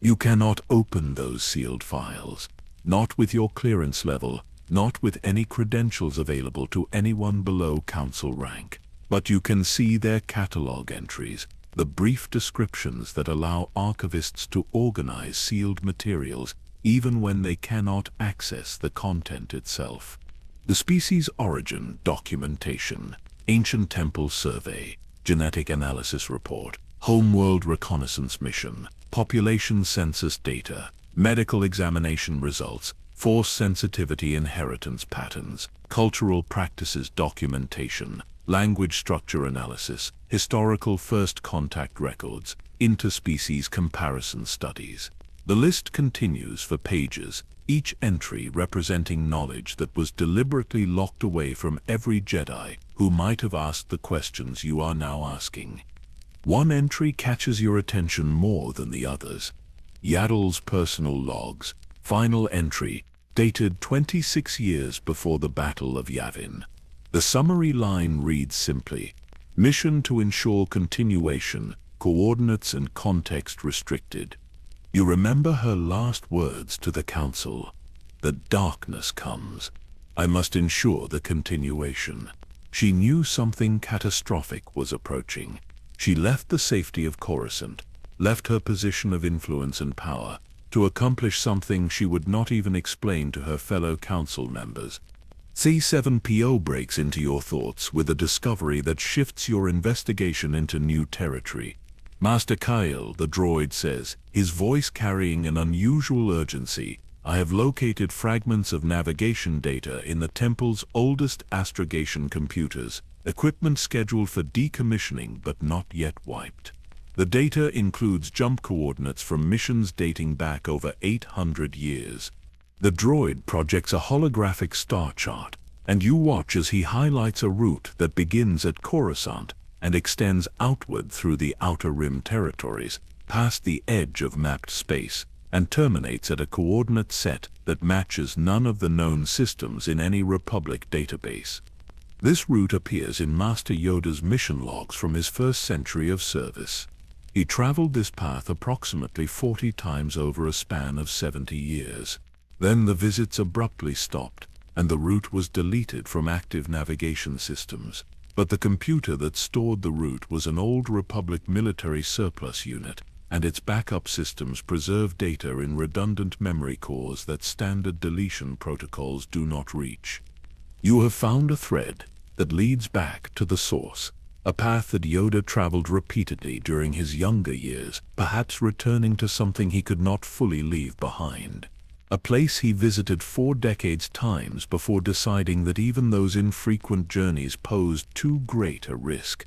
You cannot open those sealed files, not with your clearance level, not with any credentials available to anyone below council rank. But you can see their catalog entries, the brief descriptions that allow archivists to organize sealed materials even when they cannot access the content itself. The species origin documentation. Ancient Temple Survey, Genetic Analysis Report, Homeworld Reconnaissance Mission, Population Census Data, Medical Examination Results, Force Sensitivity Inheritance Patterns, Cultural Practices Documentation, Language Structure Analysis, Historical First Contact Records, Interspecies Comparison Studies. The list continues for pages, each entry representing knowledge that was deliberately locked away from every Jedi who might have asked the questions you are now asking. One entry catches your attention more than the others. Yaddle's personal logs, final entry, dated 26 years before the Battle of Yavin. The summary line reads simply, "Mission to ensure continuation, coordinates and context restricted." You remember her last words to the Council. "The darkness comes. I must ensure the continuation." She knew something catastrophic was approaching. She left the safety of Coruscant, left her position of influence and power, to accomplish something she would not even explain to her fellow council members. C-7PO breaks into your thoughts with a discovery that shifts your investigation into new territory. Master Kyle, the droid, says, his voice carrying an unusual urgency, "I have located fragments of navigation data in the Temple's oldest astrogation computers, equipment scheduled for decommissioning but not yet wiped. The data includes jump coordinates from missions dating back over 800 years. The droid projects a holographic star chart, and you watch as he highlights a route that begins at Coruscant and extends outward through the Outer Rim territories, past the edge of mapped space, and terminates at a coordinate set that matches none of the known systems in any Republic database. This route appears in Master Yoda's mission logs from his first century of service. He traveled this path approximately 40 times over a span of 70 years. Then the visits abruptly stopped, and the route was deleted from active navigation systems. But the computer that stored the route was an old Republic military surplus unit, and its backup systems preserve data in redundant memory cores that standard deletion protocols do not reach. You have found a thread that leads back to the source, a path that Yoda traveled repeatedly during his younger years, perhaps returning to something he could not fully leave behind. A place he visited 4 decades times before deciding that even those infrequent journeys posed too great a risk.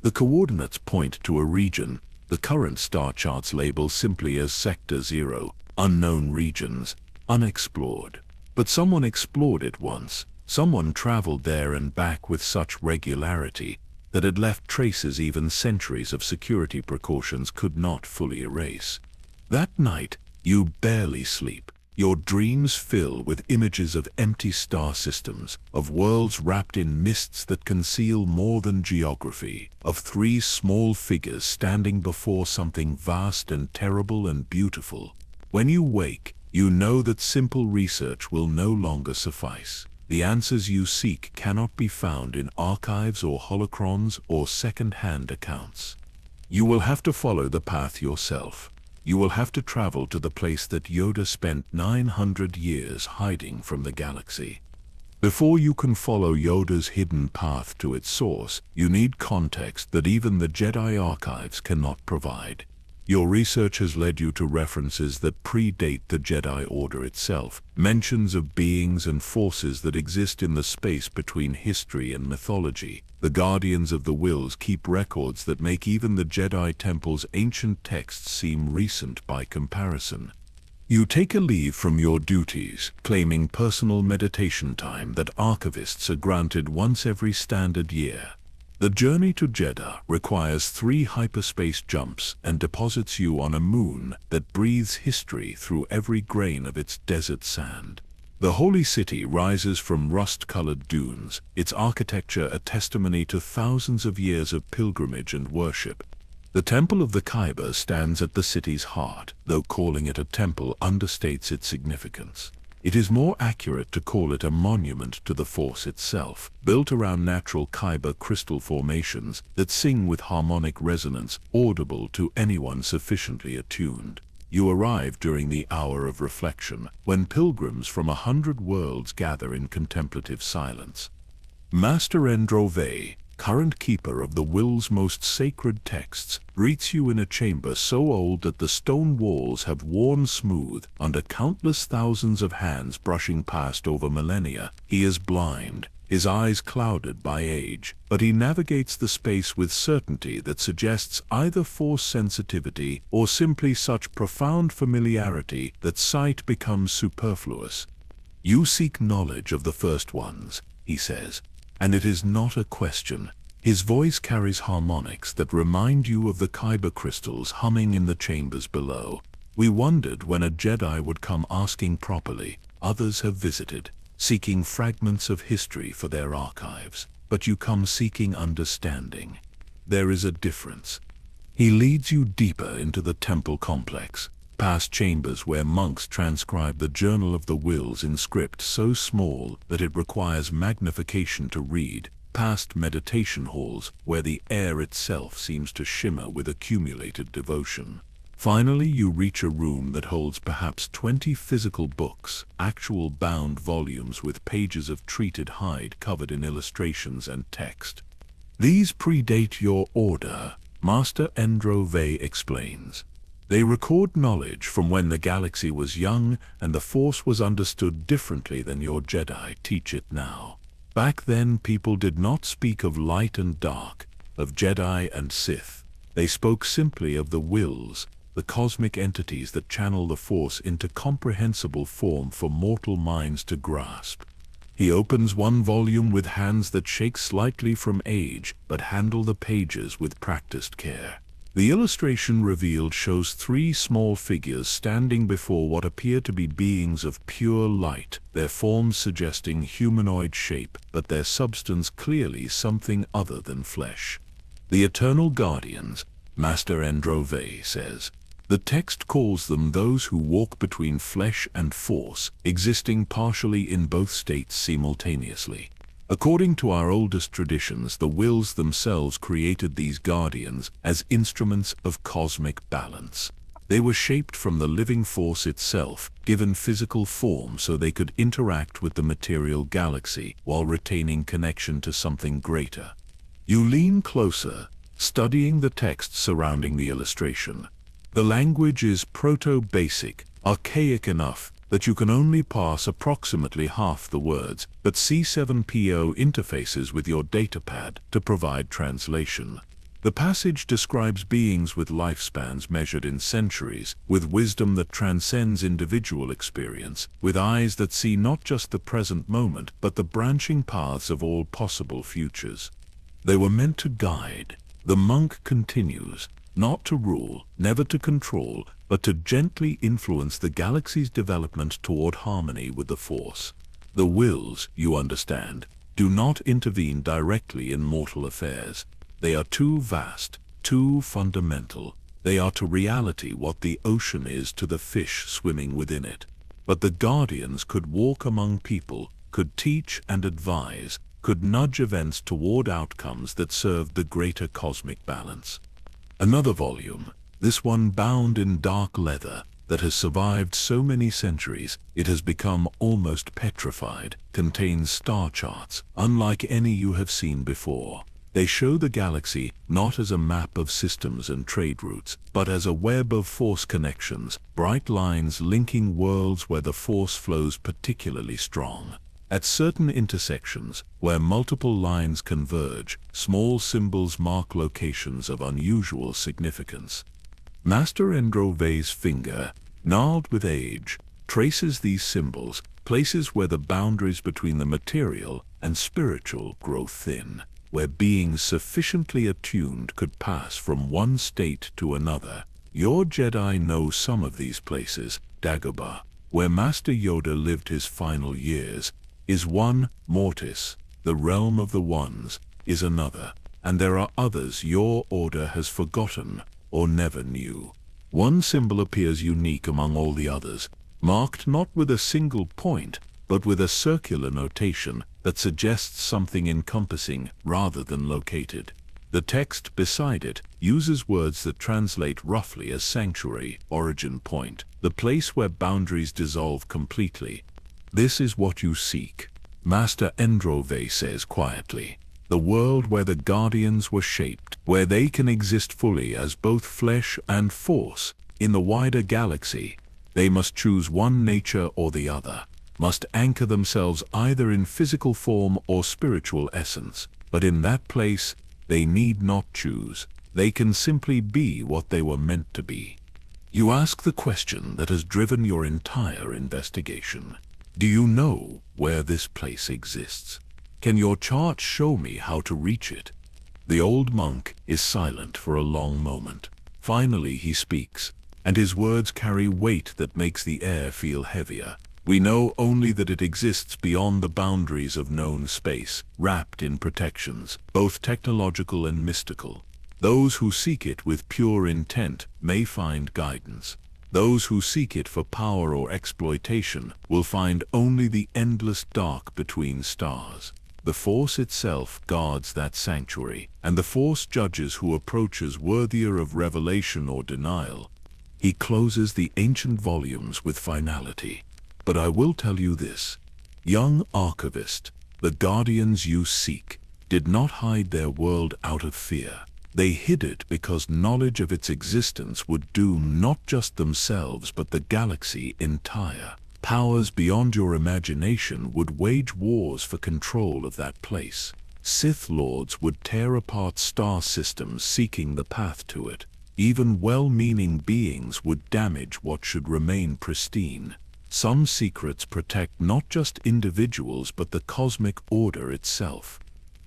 The coordinates point to a region the current star charts label simply as Sector 0, unknown regions, unexplored. But someone explored it once. Someone traveled there and back with such regularity that it left traces even centuries of security precautions could not fully erase. That night, you barely sleep. Your dreams fill with images of empty star systems, of worlds wrapped in mists that conceal more than geography, of 3 small figures standing before something vast and terrible and beautiful. When you wake, you know that simple research will no longer suffice. The answers you seek cannot be found in archives or holocrons or second-hand accounts. You will have to follow the path yourself. You will have to travel to the place that Yoda spent 900 years hiding from the galaxy. Before you can follow Yoda's hidden path to its source, you need context that even the Jedi archives cannot provide. Your research has led you to references that predate the Jedi Order itself, mentions of beings and forces that exist in the space between history and mythology. The Guardians of the Wills keep records that make even the Jedi Temple's ancient texts seem recent by comparison. You take a leave from your duties, claiming personal meditation time that archivists are granted once every standard year. The journey to Jeddah requires 3 hyperspace jumps and deposits you on a moon that breathes history through every grain of its desert sand. The holy city rises from rust-colored dunes, its architecture a testimony to thousands of years of pilgrimage and worship. The Temple of the Kyber stands at the city's heart, though calling it a temple understates its significance. It is more accurate to call it a monument to the Force itself, built around natural Kyber crystal formations that sing with harmonic resonance audible to anyone sufficiently attuned. You arrive during the hour of reflection, when pilgrims from 100 worlds gather in contemplative silence. Master Endrove, current keeper of the will's most sacred texts, greets you in a chamber so old that the stone walls have worn smooth under countless thousands of hands brushing past over millennia. He is blind, his eyes clouded by age, but he navigates the space with certainty that suggests either force sensitivity or simply such profound familiarity that sight becomes superfluous. You seek knowledge of the first ones, he says, and it is not a question. His voice carries harmonics that remind you of the kyber crystals humming in the chambers below. We wondered when a Jedi would come asking properly. Others have visited, seeking fragments of history for their archives, but you come seeking understanding. There is a difference. He leads you deeper into the temple complex, past chambers where monks transcribe the Journal of the Wills in script so small that it requires magnification to read, past meditation halls where the air itself seems to shimmer with accumulated devotion. Finally, you reach a room that holds perhaps 20 physical books, actual bound volumes with pages of treated hide covered in illustrations and text. These predate your order, Master Endro Vey explains. They record knowledge from when the galaxy was young and the Force was understood differently than your Jedi teach it now. Back then, people did not speak of light and dark, of Jedi and Sith. They spoke simply of the wills, the cosmic entities that channel the Force into comprehensible form for mortal minds to grasp. He opens one volume with hands that shake slightly from age, but handle the pages with practiced care. The illustration revealed shows 3 small figures standing before what appear to be beings of pure light, their forms suggesting humanoid shape, but their substance clearly something other than flesh. The Eternal Guardians, Master Endro Vey says. The text calls them those who walk between flesh and force, existing partially in both states simultaneously. According to our oldest traditions, the wills themselves created these guardians as instruments of cosmic balance. They were shaped from the living force itself, given physical form so they could interact with the material galaxy while retaining connection to something greater. You lean closer, studying the text surrounding the illustration. The language is proto-basic, archaic enough that you can only parse approximately half the words, but C7PO interfaces with your datapad to provide translation. The passage describes beings with lifespans measured in centuries, with wisdom that transcends individual experience, with eyes that see not just the present moment, but the branching paths of all possible futures. They were meant to guide. The monk continues, not to rule, never to control, but to gently influence the galaxy's development toward harmony with the Force. The wills, you understand, do not intervene directly in mortal affairs. They are too vast, too fundamental. They are to reality what the ocean is to the fish swimming within it. But the guardians could walk among people, could teach and advise, could nudge events toward outcomes that served the greater cosmic balance. Another volume, this one bound in dark leather, that has survived so many centuries, it has become almost petrified, contains star charts, unlike any you have seen before. They show the galaxy not as a map of systems and trade routes, but as a web of force connections, bright lines linking worlds where the Force flows particularly strong. At certain intersections, where multiple lines converge, small symbols mark locations of unusual significance. Master Endro Vey's finger, gnarled with age, traces these symbols, places where the boundaries between the material and spiritual grow thin, where beings sufficiently attuned could pass from one state to another. Your Jedi know some of these places. Dagobah, where Master Yoda lived his final years, is one. Mortis, the realm of the Ones, is another. And there are others your order has forgotten or never knew. One symbol appears unique among all the others, marked not with a single point, but with a circular notation that suggests something encompassing rather than located. The text beside it uses words that translate roughly as sanctuary, origin point, the place where boundaries dissolve completely. This is what you seek, Master Endro Vey says quietly. the world where the Guardians were shaped, where they can exist fully as both flesh and force. In the wider galaxy, they must choose one nature or the other, must anchor themselves either in physical form or spiritual essence. But in that place, they need not choose. They can simply be what they were meant to be. You ask the question that has driven your entire investigation. Do you know where this place exists? Can your chart show me how to reach it? The old monk is silent for a long moment. Finally he speaks, and his words carry weight that makes the air feel heavier. We know only that it exists beyond the boundaries of known space, wrapped in protections, both technological and mystical. Those who seek it with pure intent may find guidance. Those who seek it for power or exploitation will find only the endless dark between stars. The Force itself guards that sanctuary, and the Force judges who approaches worthier of revelation or denial. He closes the ancient volumes with finality. But I will tell you this, young archivist, the Guardians you seek did not hide their world out of fear. They hid it because knowledge of its existence would doom not just themselves but the galaxy entire. Powers beyond your imagination would wage wars for control of that place. Sith Lords would tear apart star systems seeking the path to it. Even well-meaning beings would damage what should remain pristine. Some secrets protect not just individuals but the cosmic order itself.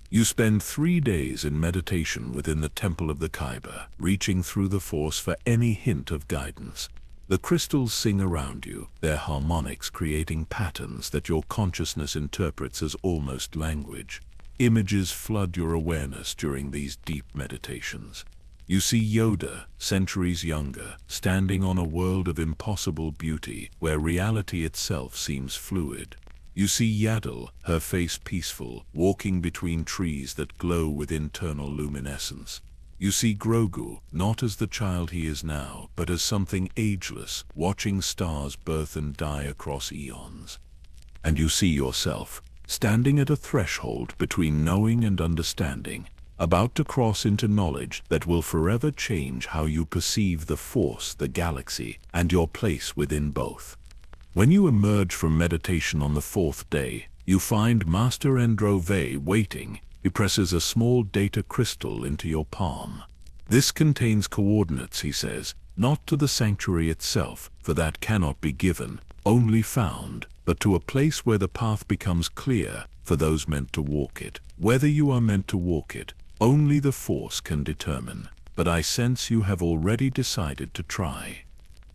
You spend 3 days in meditation within the Temple of the Kyber, reaching through the Force for any hint of guidance. The crystals sing around you, their harmonics creating patterns that your consciousness interprets as almost language. Images flood your awareness during these deep meditations. You see Yoda, centuries younger, standing on a world of impossible beauty where reality itself seems fluid. You see Yaddle, her face peaceful, walking between trees that glow with internal luminescence. You see Grogu, not as the child he is now, but as something ageless, watching stars birth and die across eons. And you see yourself, standing at a threshold between knowing and understanding, about to cross into knowledge that will forever change how you perceive the Force, the galaxy, and your place within both. When you emerge from meditation on the 4th day, you find Master Endrove waiting. He presses a small data crystal into your palm. This contains coordinates, he says, not to the sanctuary itself, for that cannot be given, only found, but to a place where the path becomes clear for those meant to walk it. Whether you are meant to walk it, only the Force can determine, but I sense you have already decided to try.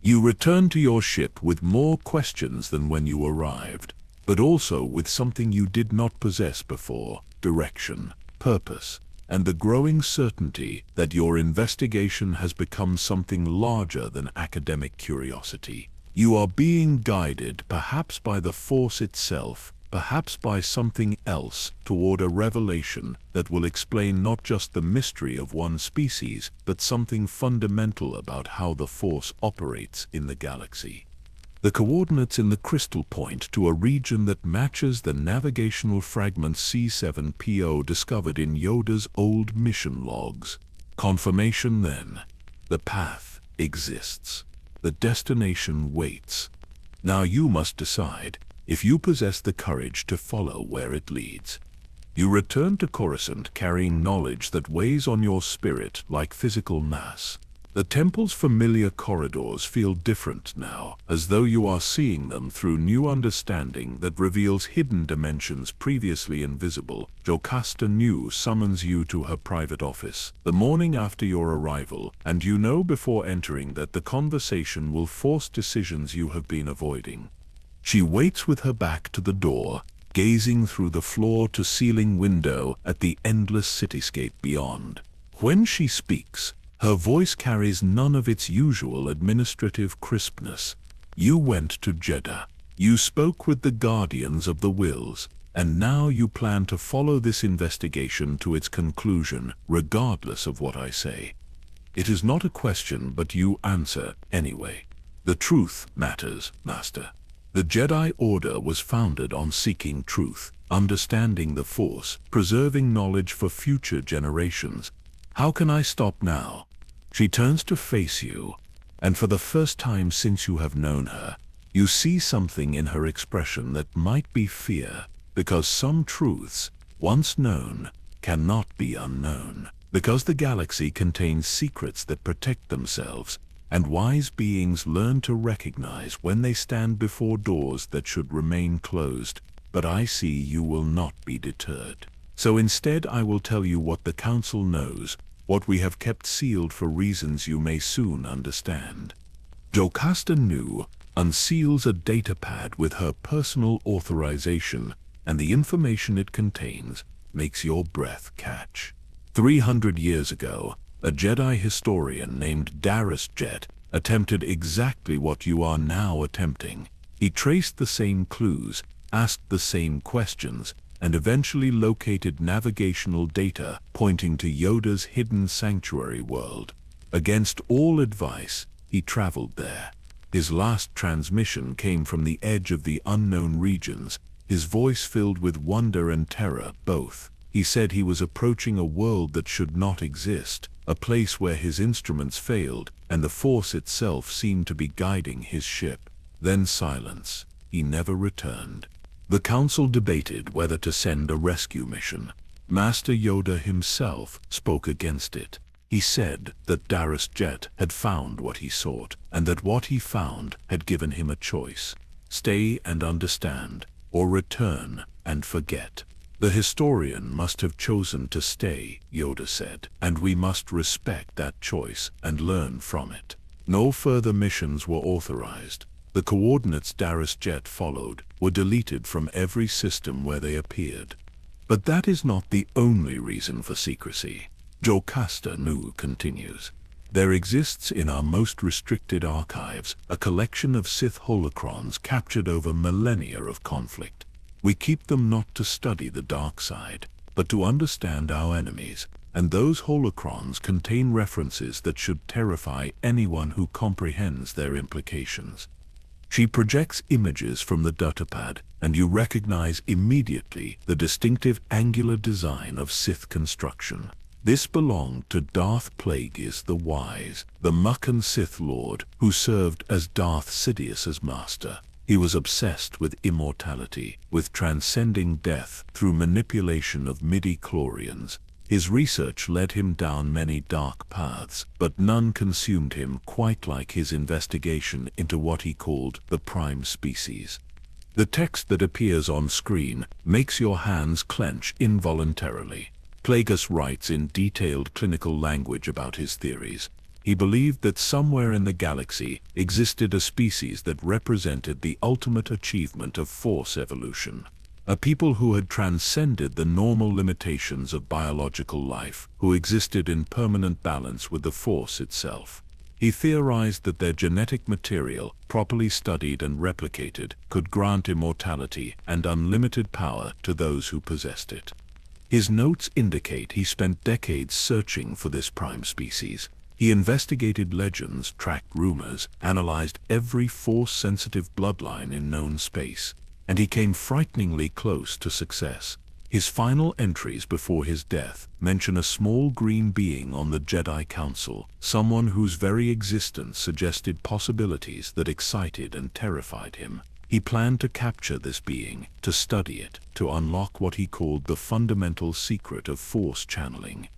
You return to your ship with more questions than when you arrived, but also with something you did not possess before: direction, purpose, and the growing certainty that your investigation has become something larger than academic curiosity. You are being guided, perhaps by the Force itself, perhaps by something else, toward a revelation that will explain not just the mystery of one species, but something fundamental about how the Force operates in the galaxy. The coordinates in the crystal point to a region that matches the navigational fragment C7PO discovered in Yoda's old mission logs. Confirmation then. The path exists. The destination waits. Now you must decide if you possess the courage to follow where it leads. You return to Coruscant carrying knowledge that weighs on your spirit like physical mass. The temple's familiar corridors feel different now, as though you are seeing them through new understanding that reveals hidden dimensions previously invisible. Jocasta Nu summons you to her private office the morning after your arrival, and you know before entering that the conversation will force decisions you have been avoiding. She waits with her back to the door, gazing through the floor-to-ceiling window at the endless cityscape beyond. When she speaks, her voice carries none of its usual administrative crispness. You went to Jeddah. You spoke with the Guardians of the Wills, and now you plan to follow this investigation to its conclusion, regardless of what I say. It is not a question, but you answer anyway. The truth matters, Master. The Jedi Order was founded on seeking truth. understanding the Force, preserving knowledge for future generations. How can I stop now? She turns to face you, and for the first time since you have known her, you see something in her expression that might be fear, because some truths, once known, cannot be unknown. Because the galaxy contains secrets that protect themselves, and wise beings learn to recognize when they stand before doors that should remain closed. But I see you will not be deterred. So instead I will tell you what the Council knows, what we have kept sealed for reasons you may soon understand. Jocasta Nu unseals a datapad with her personal authorization, and the information it contains makes your breath catch. 300 years ago, a Jedi historian named Darius Jet attempted exactly what you are now attempting. He traced the same clues, asked the same questions, and eventually located navigational data pointing to Yoda's hidden sanctuary world. Against all advice, he traveled there. His last transmission came from the edge of the unknown regions, his voice filled with wonder and terror both. He said he was approaching a world that should not exist, a place where his instruments failed and the Force itself seemed to be guiding his ship. Then silence. He never returned. The Council debated whether to send a rescue mission. Master Yoda himself spoke against it. He said that Darius Jet had found what he sought, and that what he found had given him a choice. Stay and understand, or return and forget. The historian must have chosen to stay, Yoda said, and we must respect that choice and learn from it. No further missions were authorized. The coordinates Darius Jet followed were deleted from every system where they appeared. But that is not the only reason for secrecy. Jocasta Nu continues. There exists in our most restricted archives a collection of Sith holocrons captured over millennia of conflict. We keep them not to study the dark side, but to understand our enemies, and those holocrons contain references that should terrify anyone who comprehends their implications. She projects images from the datapad, and you recognize immediately the distinctive angular design of Sith construction. This belonged to Darth Plagueis the Wise, the Mukkan Sith Lord who served as Darth Sidious's master. He was obsessed with immortality, with transcending death through manipulation of midi-chlorians. His research led him down many dark paths, but none consumed him quite like his investigation into what he called the prime species. The text that appears on screen makes your hands clench involuntarily. Plagueis writes in detailed clinical language about his theories. He believed that somewhere in the galaxy existed a species that represented the ultimate achievement of Force evolution. A people who had transcended the normal limitations of biological life, who existed in permanent balance with the Force itself. He theorized that their genetic material, properly studied and replicated, could grant immortality and unlimited power to those who possessed it. His notes indicate he spent decades searching for this prime species. He investigated legends, tracked rumors, analyzed every Force-sensitive bloodline in known space, and he came frighteningly close to success. His final entries before his death mention a small green being on the Jedi Council, someone whose very existence suggested possibilities that excited and terrified him. He planned to capture this being, to study it, to unlock what he called the fundamental secret of Force channeling.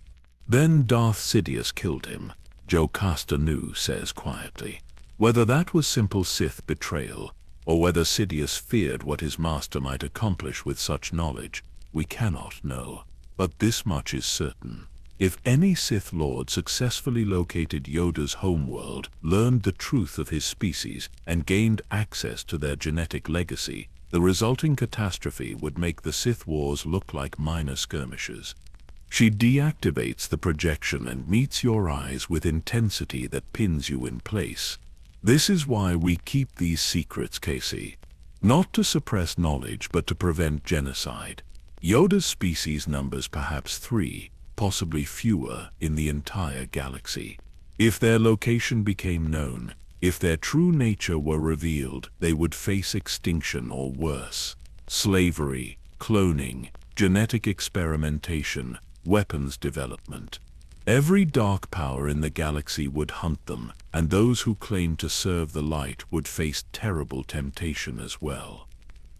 Then Darth Sidious killed him, Jocasta Nu says quietly. Whether that was simple Sith betrayal, or whether Sidious feared what his master might accomplish with such knowledge, we cannot know. But this much is certain. If any Sith Lord successfully located Yoda's homeworld, learned the truth of his species, and gained access to their genetic legacy, the resulting catastrophe would make the Sith Wars look like minor skirmishes. She deactivates the projection and meets your eyes with intensity that pins you in place. This is why we keep these secrets, Casey. Not to suppress knowledge, but to prevent genocide. Yoda's species numbers perhaps 3, possibly fewer, in the entire galaxy. If their location became known, if their true nature were revealed, they would face extinction or worse. Slavery, cloning, genetic experimentation, weapons development. Every dark power in the galaxy would hunt them, and those who claimed to serve the light would face terrible temptation as well.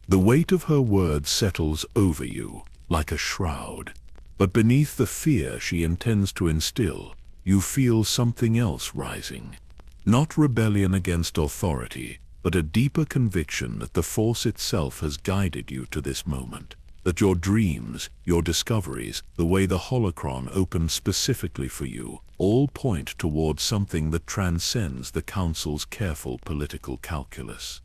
The weight of her words settles over you, like a shroud. But beneath the fear she intends to instill, you feel something else rising. Not rebellion against authority, but a deeper conviction that the Force itself has guided you to this moment. That your dreams, your discoveries, the way the holocron opened specifically for you, all point towards something that transcends the Council's careful political calculus.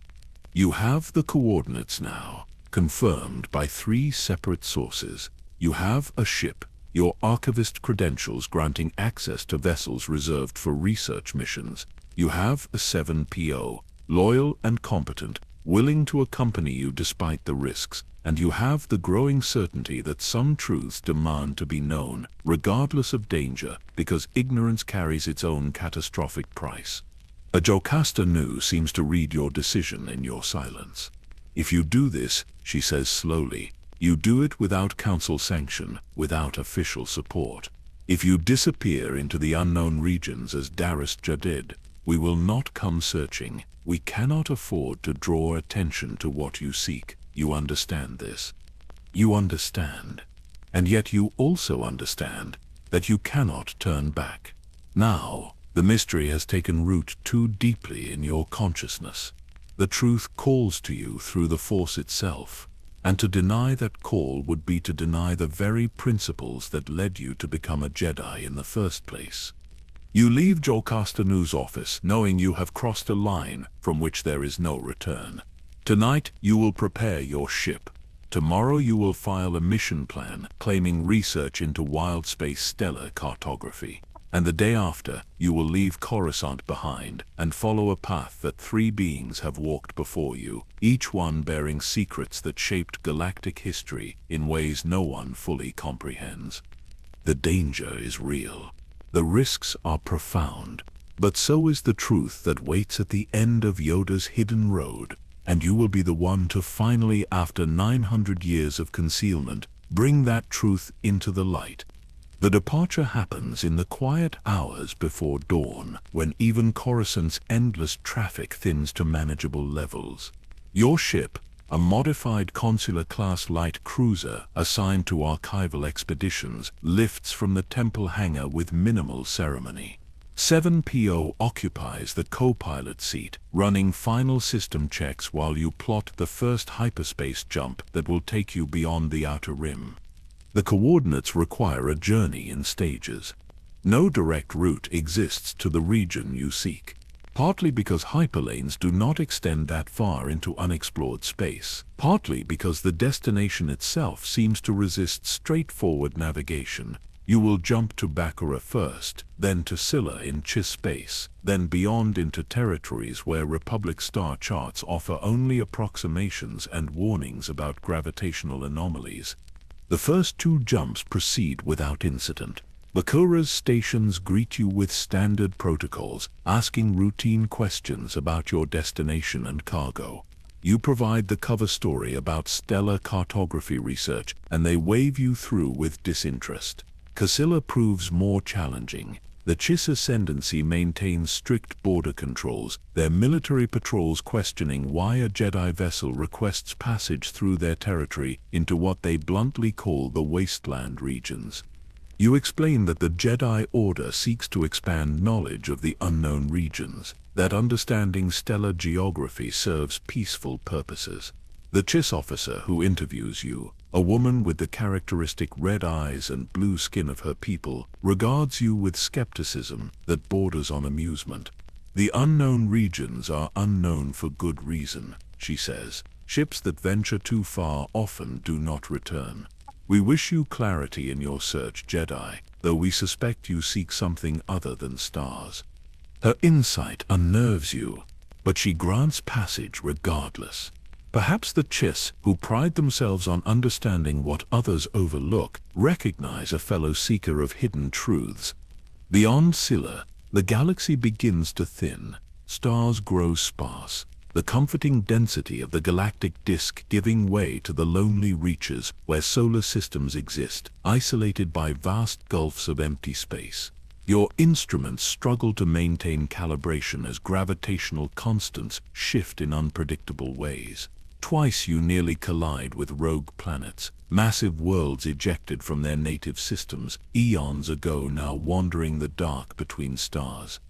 You have the coordinates now, confirmed by 3 separate sources. You have a ship, your archivist credentials granting access to vessels reserved for research missions. You have a 7PO, loyal and competent, willing to accompany you despite the risks. And you have the growing certainty that some truths demand to be known, regardless of danger, because ignorance carries its own catastrophic price. A Jocasta Nu seems to read your decision in your silence. If you do this, she says slowly, you do it without council sanction, without official support. If you disappear into the unknown regions as Daristja did, we will not come searching. We cannot afford to draw attention to what you seek. You understand this. You understand. And yet you also understand that you cannot turn back. Now, the mystery has taken root too deeply in your consciousness. The truth calls to you through the Force itself, and to deny that call would be to deny the very principles that led you to become a Jedi in the first place. You leave Jocasta Nu's office knowing you have crossed a line from which there is no return. Tonight you will prepare your ship. Tomorrow you will file a mission plan claiming research into wild space stellar cartography. And the day after, you will leave Coruscant behind and follow a path that 3 beings have walked before you, each one bearing secrets that shaped galactic history in ways no one fully comprehends. The danger is real. The risks are profound. But so is the truth that waits at the end of Yoda's hidden road. And you will be the one to finally, after 900 years of concealment, bring that truth into the light. The departure happens in the quiet hours before dawn, when even Coruscant's endless traffic thins to manageable levels. Your ship, a modified consular-class light cruiser assigned to archival expeditions, lifts from the temple hangar with minimal ceremony. 7PO occupies the co-pilot seat, running final system checks while you plot the first hyperspace jump that will take you beyond the outer rim. The coordinates require a journey in stages. No direct route exists to the region you seek, partly because hyperlanes do not extend that far into unexplored space, partly because the destination itself seems to resist straightforward navigation. You will jump to Bakura first, then to Scylla in Chiss space, then beyond into territories where Republic star charts offer only approximations and warnings about gravitational anomalies. The first 2 jumps proceed without incident. Bakura's stations greet you with standard protocols, asking routine questions about your destination and cargo. You provide the cover story about stellar cartography research, and they wave you through with disinterest. Casilla proves more challenging. The Chiss Ascendancy maintains strict border controls, their military patrols questioning why a Jedi vessel requests passage through their territory into what they bluntly call the wasteland regions. You explain that the Jedi Order seeks to expand knowledge of the unknown regions, that understanding stellar geography serves peaceful purposes. The Chiss officer who interviews you, a woman with the characteristic red eyes and blue skin of her people, regards you with skepticism that borders on amusement. The unknown regions are unknown for good reason, she says. Ships that venture too far often do not return. We wish you clarity in your search, Jedi, though we suspect you seek something other than stars. Her insight unnerves you, but she grants passage regardless. Perhaps the Chiss, who pride themselves on understanding what others overlook, recognize a fellow seeker of hidden truths. Beyond Scylla, the galaxy begins to thin. Stars grow sparse. the comforting density of the galactic disk giving way to the lonely reaches where solar systems exist, isolated by vast gulfs of empty space. Your instruments struggle to maintain calibration as gravitational constants shift in unpredictable ways. Twice you nearly collide with rogue planets, massive worlds ejected from their native systems, eons ago now wandering the dark between stars.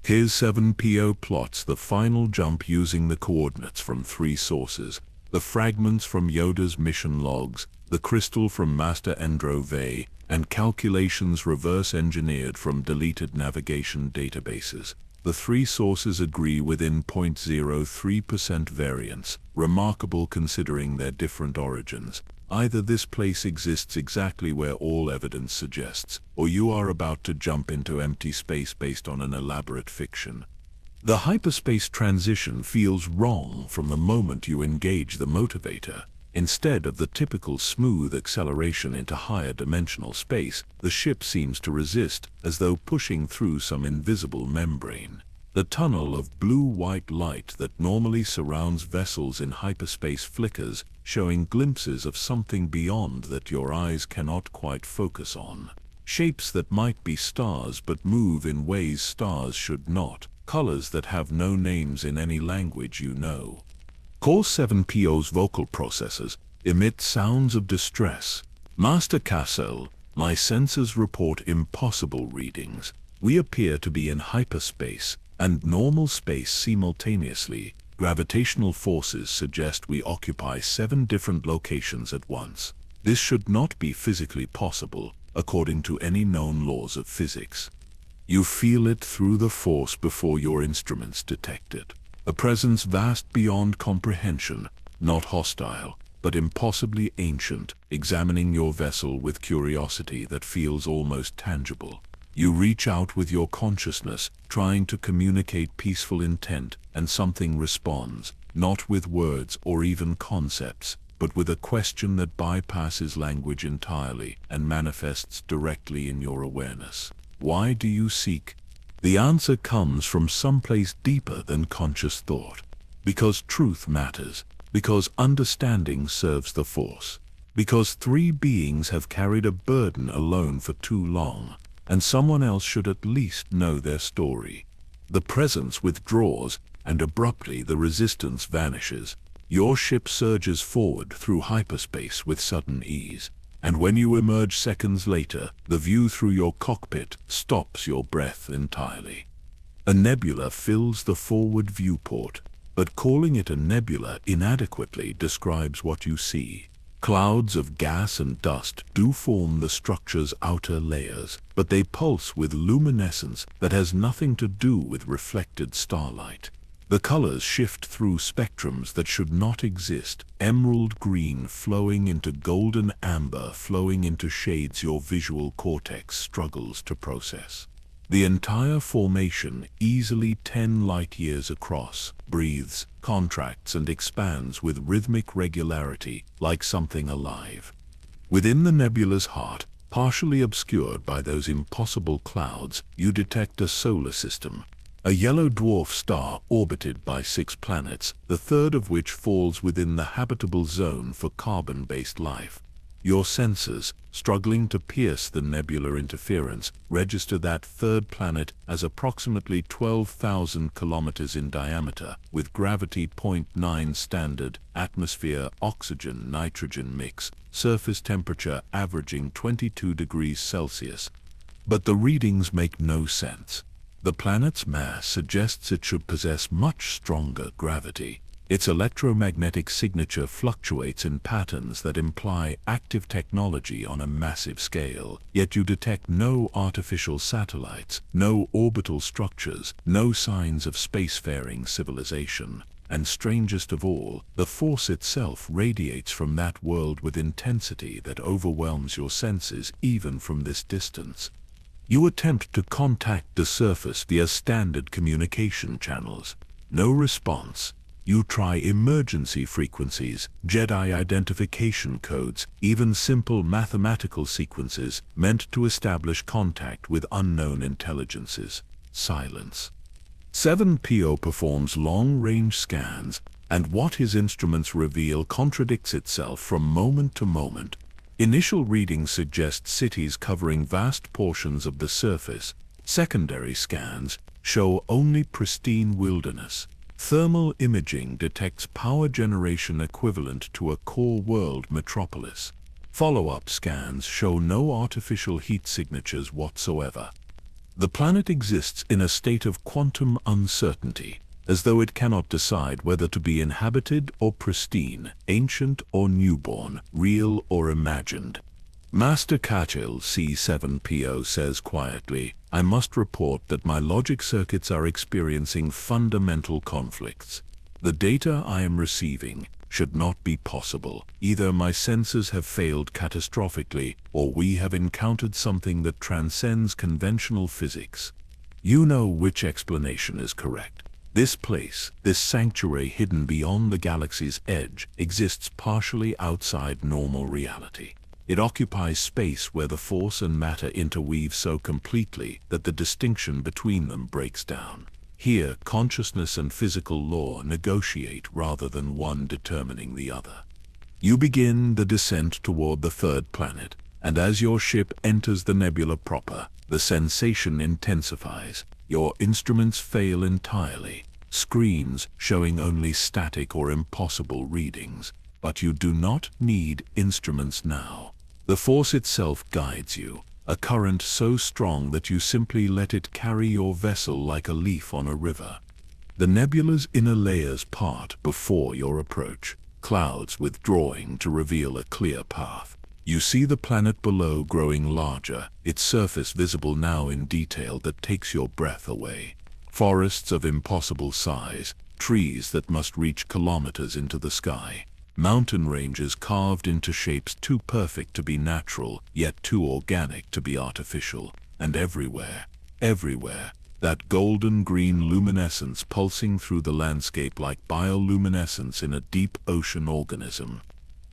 Here's 7PO plots the final jump using the coordinates from 3 sources, the fragments from Yoda's mission logs, the crystal from Master Endrove, and calculations reverse-engineered from deleted navigation databases. The 3 sources agree within 0.03% variance, remarkable considering their different origins. Either this place exists exactly where all evidence suggests, or you are about to jump into empty space based on an elaborate fiction. The hyperspace transition feels wrong from the moment you engage the motivator. Instead of the typical smooth acceleration into higher dimensional space, the ship seems to resist, as though pushing through some invisible membrane. The tunnel of blue-white light that normally surrounds vessels in hyperspace flickers, showing glimpses of something beyond that your eyes cannot quite focus on. Shapes that might be stars but move in ways stars should not, colors that have no names in any language you know. Core 7PO's vocal processors emit sounds of distress. Master Cassel, my sensors report impossible readings. We appear to be in hyperspace and normal space simultaneously. Gravitational forces suggest we occupy 7 different locations at once. This should not be physically possible, according to any known laws of physics. You feel it through the force before your instruments detect it. A presence vast beyond comprehension, not hostile, but impossibly ancient, examining your vessel with curiosity that feels almost tangible. You reach out with your consciousness, trying to communicate peaceful intent, and something responds, not with words or even concepts, but with a question that bypasses language entirely and manifests directly in your awareness. Why do you seek? The answer comes from someplace deeper than conscious thought. Because truth matters. Because understanding serves the force. Because 3 beings have carried a burden alone for too long, and someone else should at least know their story. The presence withdraws, and abruptly the resistance vanishes. Your ship surges forward through hyperspace with sudden ease. And when you emerge seconds later, the view through your cockpit stops your breath entirely. A nebula fills the forward viewport, but calling it a nebula inadequately describes what you see. Clouds of gas and dust do form the structure's outer layers, but they pulse with luminescence that has nothing to do with reflected starlight. The colors shift through spectrums that should not exist, emerald green flowing into golden amber flowing into shades your visual cortex struggles to process. The entire formation, easily 10 light-years across, breathes, contracts and expands with rhythmic regularity, like something alive. Within the nebula's heart, partially obscured by those impossible clouds, you detect a solar system. A yellow dwarf star orbited by 6 planets, the third of which falls within the habitable zone for carbon-based life. Your sensors, struggling to pierce the nebular interference, register that third planet as approximately 12,000 kilometers in diameter, with gravity 0.9 standard, atmosphere, oxygen-nitrogen mix, surface temperature averaging 22 degrees Celsius. But the readings make no sense. The planet's mass suggests it should possess much stronger gravity. Its electromagnetic signature fluctuates in patterns that imply active technology on a massive scale, yet you detect no artificial satellites, no orbital structures, no signs of spacefaring civilization. And strangest of all, the force itself radiates from that world with intensity that overwhelms your senses even from this distance. You attempt to contact the surface via standard communication channels. No response. You try emergency frequencies, Jedi identification codes, even simple mathematical sequences meant to establish contact with unknown intelligences. Silence. 7PO performs long-range scans, and what his instruments reveal contradicts itself from moment to moment. Initial readings suggest cities covering vast portions of the surface. Secondary scans show only pristine wilderness. Thermal imaging detects power generation equivalent to a core world metropolis. Follow-up scans show no artificial heat signatures whatsoever. The planet exists in a state of quantum uncertainty, as though it cannot decide whether to be inhabited or pristine, ancient or newborn, real or imagined. Master Kachil C7PO says quietly, "I must report that my logic circuits are experiencing fundamental conflicts. The data I am receiving should not be possible. Either my sensors have failed catastrophically, or we have encountered something that transcends conventional physics." You know which explanation is correct. This place, this sanctuary hidden beyond the galaxy's edge, exists partially outside normal reality. It occupies space where the force and matter interweave so completely that the distinction between them breaks down. Here, consciousness and physical law negotiate rather than one determining the other. You begin the descent toward the third planet, and as your ship enters the nebula proper, the sensation intensifies. Your instruments fail entirely, screens showing only static or impossible readings. But you do not need instruments now. The force itself guides you, a current so strong that you simply let it carry your vessel like a leaf on a river. The nebula's inner layers part before your approach, clouds withdrawing to reveal a clear path. You see the planet below growing larger, its surface visible now in detail that takes your breath away. Forests of impossible size, trees that must reach kilometers into the sky. Mountain ranges carved into shapes too perfect to be natural, yet too organic to be artificial. And everywhere, that golden-green luminescence pulsing through the landscape like bioluminescence in a deep ocean organism.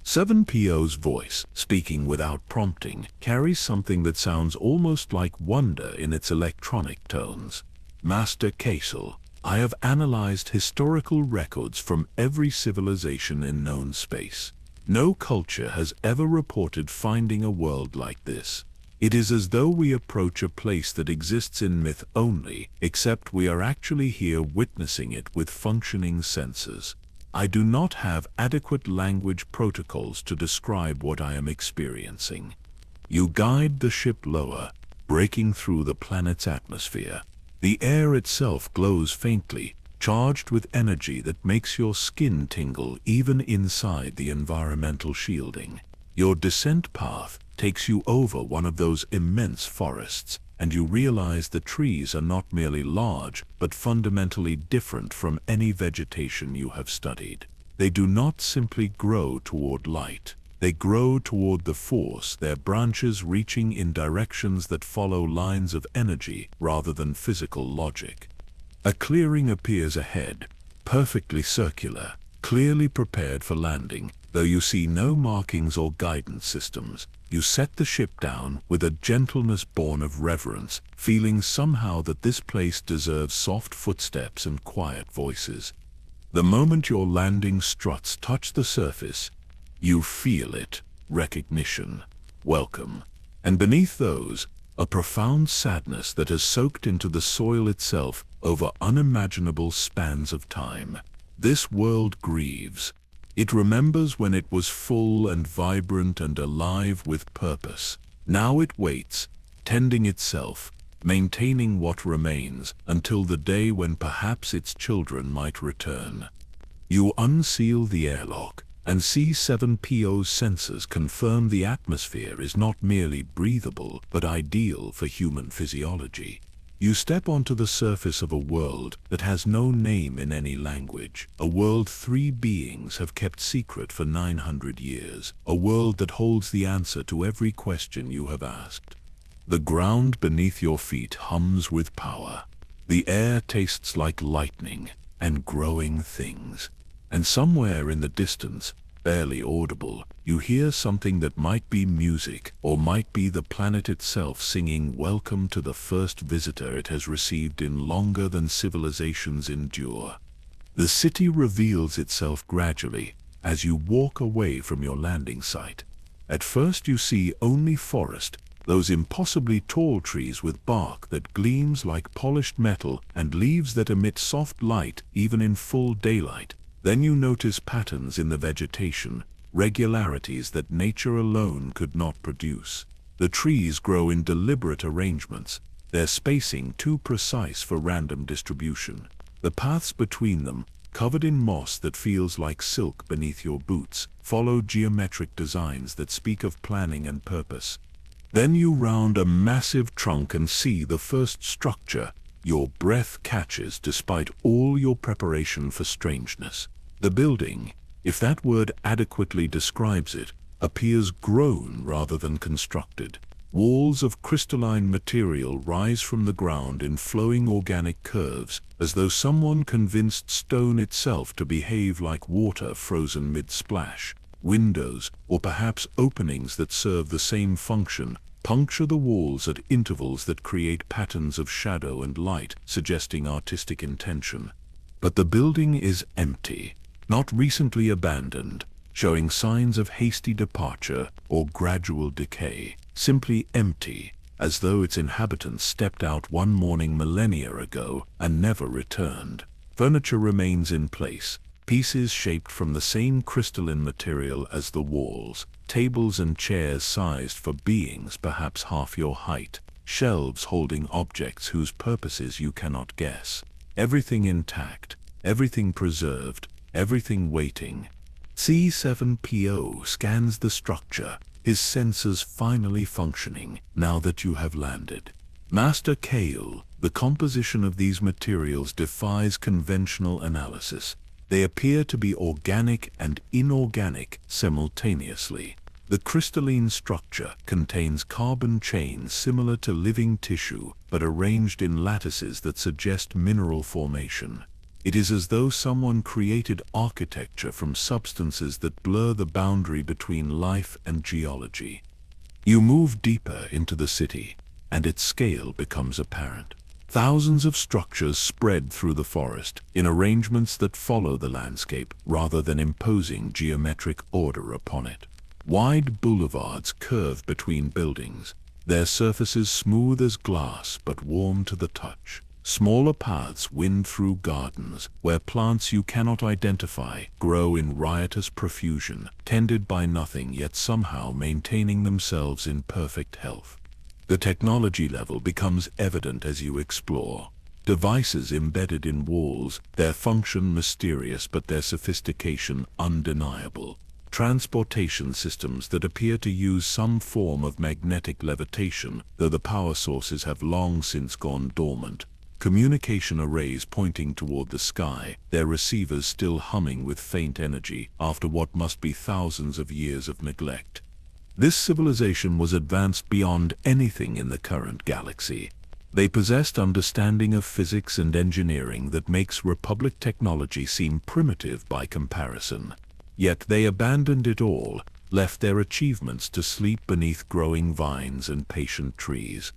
7PO's voice, speaking without prompting, carries something that sounds almost like wonder in its electronic tones. Master Kachil, I have analyzed historical records from every civilization in known space. No culture has ever reported finding a world like this. It is as though we approach a place that exists in myth only, except we are actually here witnessing it with functioning senses. I do not have adequate language protocols to describe what I am experiencing. You guide the ship lower, breaking through the planet's atmosphere. The air itself glows faintly, charged with energy that makes your skin tingle even inside the environmental shielding. Your descent path takes you over one of those immense forests, and you realize the trees are not merely large, but fundamentally different from any vegetation you have studied. They do not simply grow toward light. They grow toward the force, their branches reaching in directions that follow lines of energy rather than physical logic. A clearing appears ahead, perfectly circular, clearly prepared for landing. Though you see no markings or guidance systems, you set the ship down with a gentleness born of reverence, feeling somehow that this place deserves soft footsteps and quiet voices. The moment your landing struts touch the surface, you feel it, recognition, welcome, and beneath those, a profound sadness that has soaked into the soil itself over unimaginable spans of time. This world grieves. It remembers when it was full and vibrant and alive with purpose. Now it waits, tending itself, maintaining what remains, until the day when perhaps its children might return. You unseal the airlock, and C7PO's sensors confirm the atmosphere is not merely breathable, but ideal for human physiology. You step onto the surface of a world that has no name in any language, a world 3 beings have kept secret for 900 years, a world that holds the answer to every question you have asked. The ground beneath your feet hums with power. The air tastes like lightning and growing things. And somewhere in the distance, barely audible, you hear something that might be music or might be the planet itself singing welcome to the first visitor it has received in longer than civilizations endure. The city reveals itself gradually as you walk away from your landing site. At first you see only forest, those impossibly tall trees with bark that gleams like polished metal and leaves that emit soft light even in full daylight. Then you notice patterns in the vegetation, regularities that nature alone could not produce. The trees grow in deliberate arrangements, their spacing too precise for random distribution. The paths between them, covered in moss that feels like silk beneath your boots, follow geometric designs that speak of planning and purpose. Then you round a massive trunk and see the first structure. Your breath catches despite all your preparation for strangeness. The building, if that word adequately describes it, appears grown rather than constructed. Walls of crystalline material rise from the ground in flowing organic curves, as though someone convinced stone itself to behave like water frozen mid-splash. Windows, or perhaps openings that serve the same function, puncture the walls at intervals that create patterns of shadow and light, suggesting artistic intention. But the building is empty, not recently abandoned, showing signs of hasty departure or gradual decay. Simply empty, as though its inhabitants stepped out one morning millennia ago and never returned. Furniture remains in place, pieces shaped from the same crystalline material as the walls, tables and chairs sized for beings perhaps half your height, shelves holding objects whose purposes you cannot guess. Everything intact, everything preserved, everything waiting. C7PO scans the structure, his senses finally functioning now that you have landed. Master Kale, the composition of these materials defies conventional analysis. They appear to be organic and inorganic simultaneously. The crystalline structure contains carbon chains similar to living tissue, but arranged in lattices that suggest mineral formation. It is as though someone created architecture from substances that blur the boundary between life and geology. You move deeper into the city, and its scale becomes apparent. Thousands of structures spread through the forest, in arrangements that follow the landscape rather than imposing geometric order upon it. Wide boulevards curve between buildings, their surfaces smooth as glass but warm to the touch. Smaller paths wind through gardens, where plants you cannot identify grow in riotous profusion, tended by nothing yet somehow maintaining themselves in perfect health. The technology level becomes evident as you explore. Devices embedded in walls, their function mysterious but their sophistication undeniable. Transportation systems that appear to use some form of magnetic levitation, though the power sources have long since gone dormant. Communication arrays pointing toward the sky, their receivers still humming with faint energy after what must be thousands of years of neglect. This civilization was advanced beyond anything in the current galaxy. They possessed understanding of physics and engineering that makes Republic technology seem primitive by comparison. Yet they abandoned it all, left their achievements to sleep beneath growing vines and patient trees.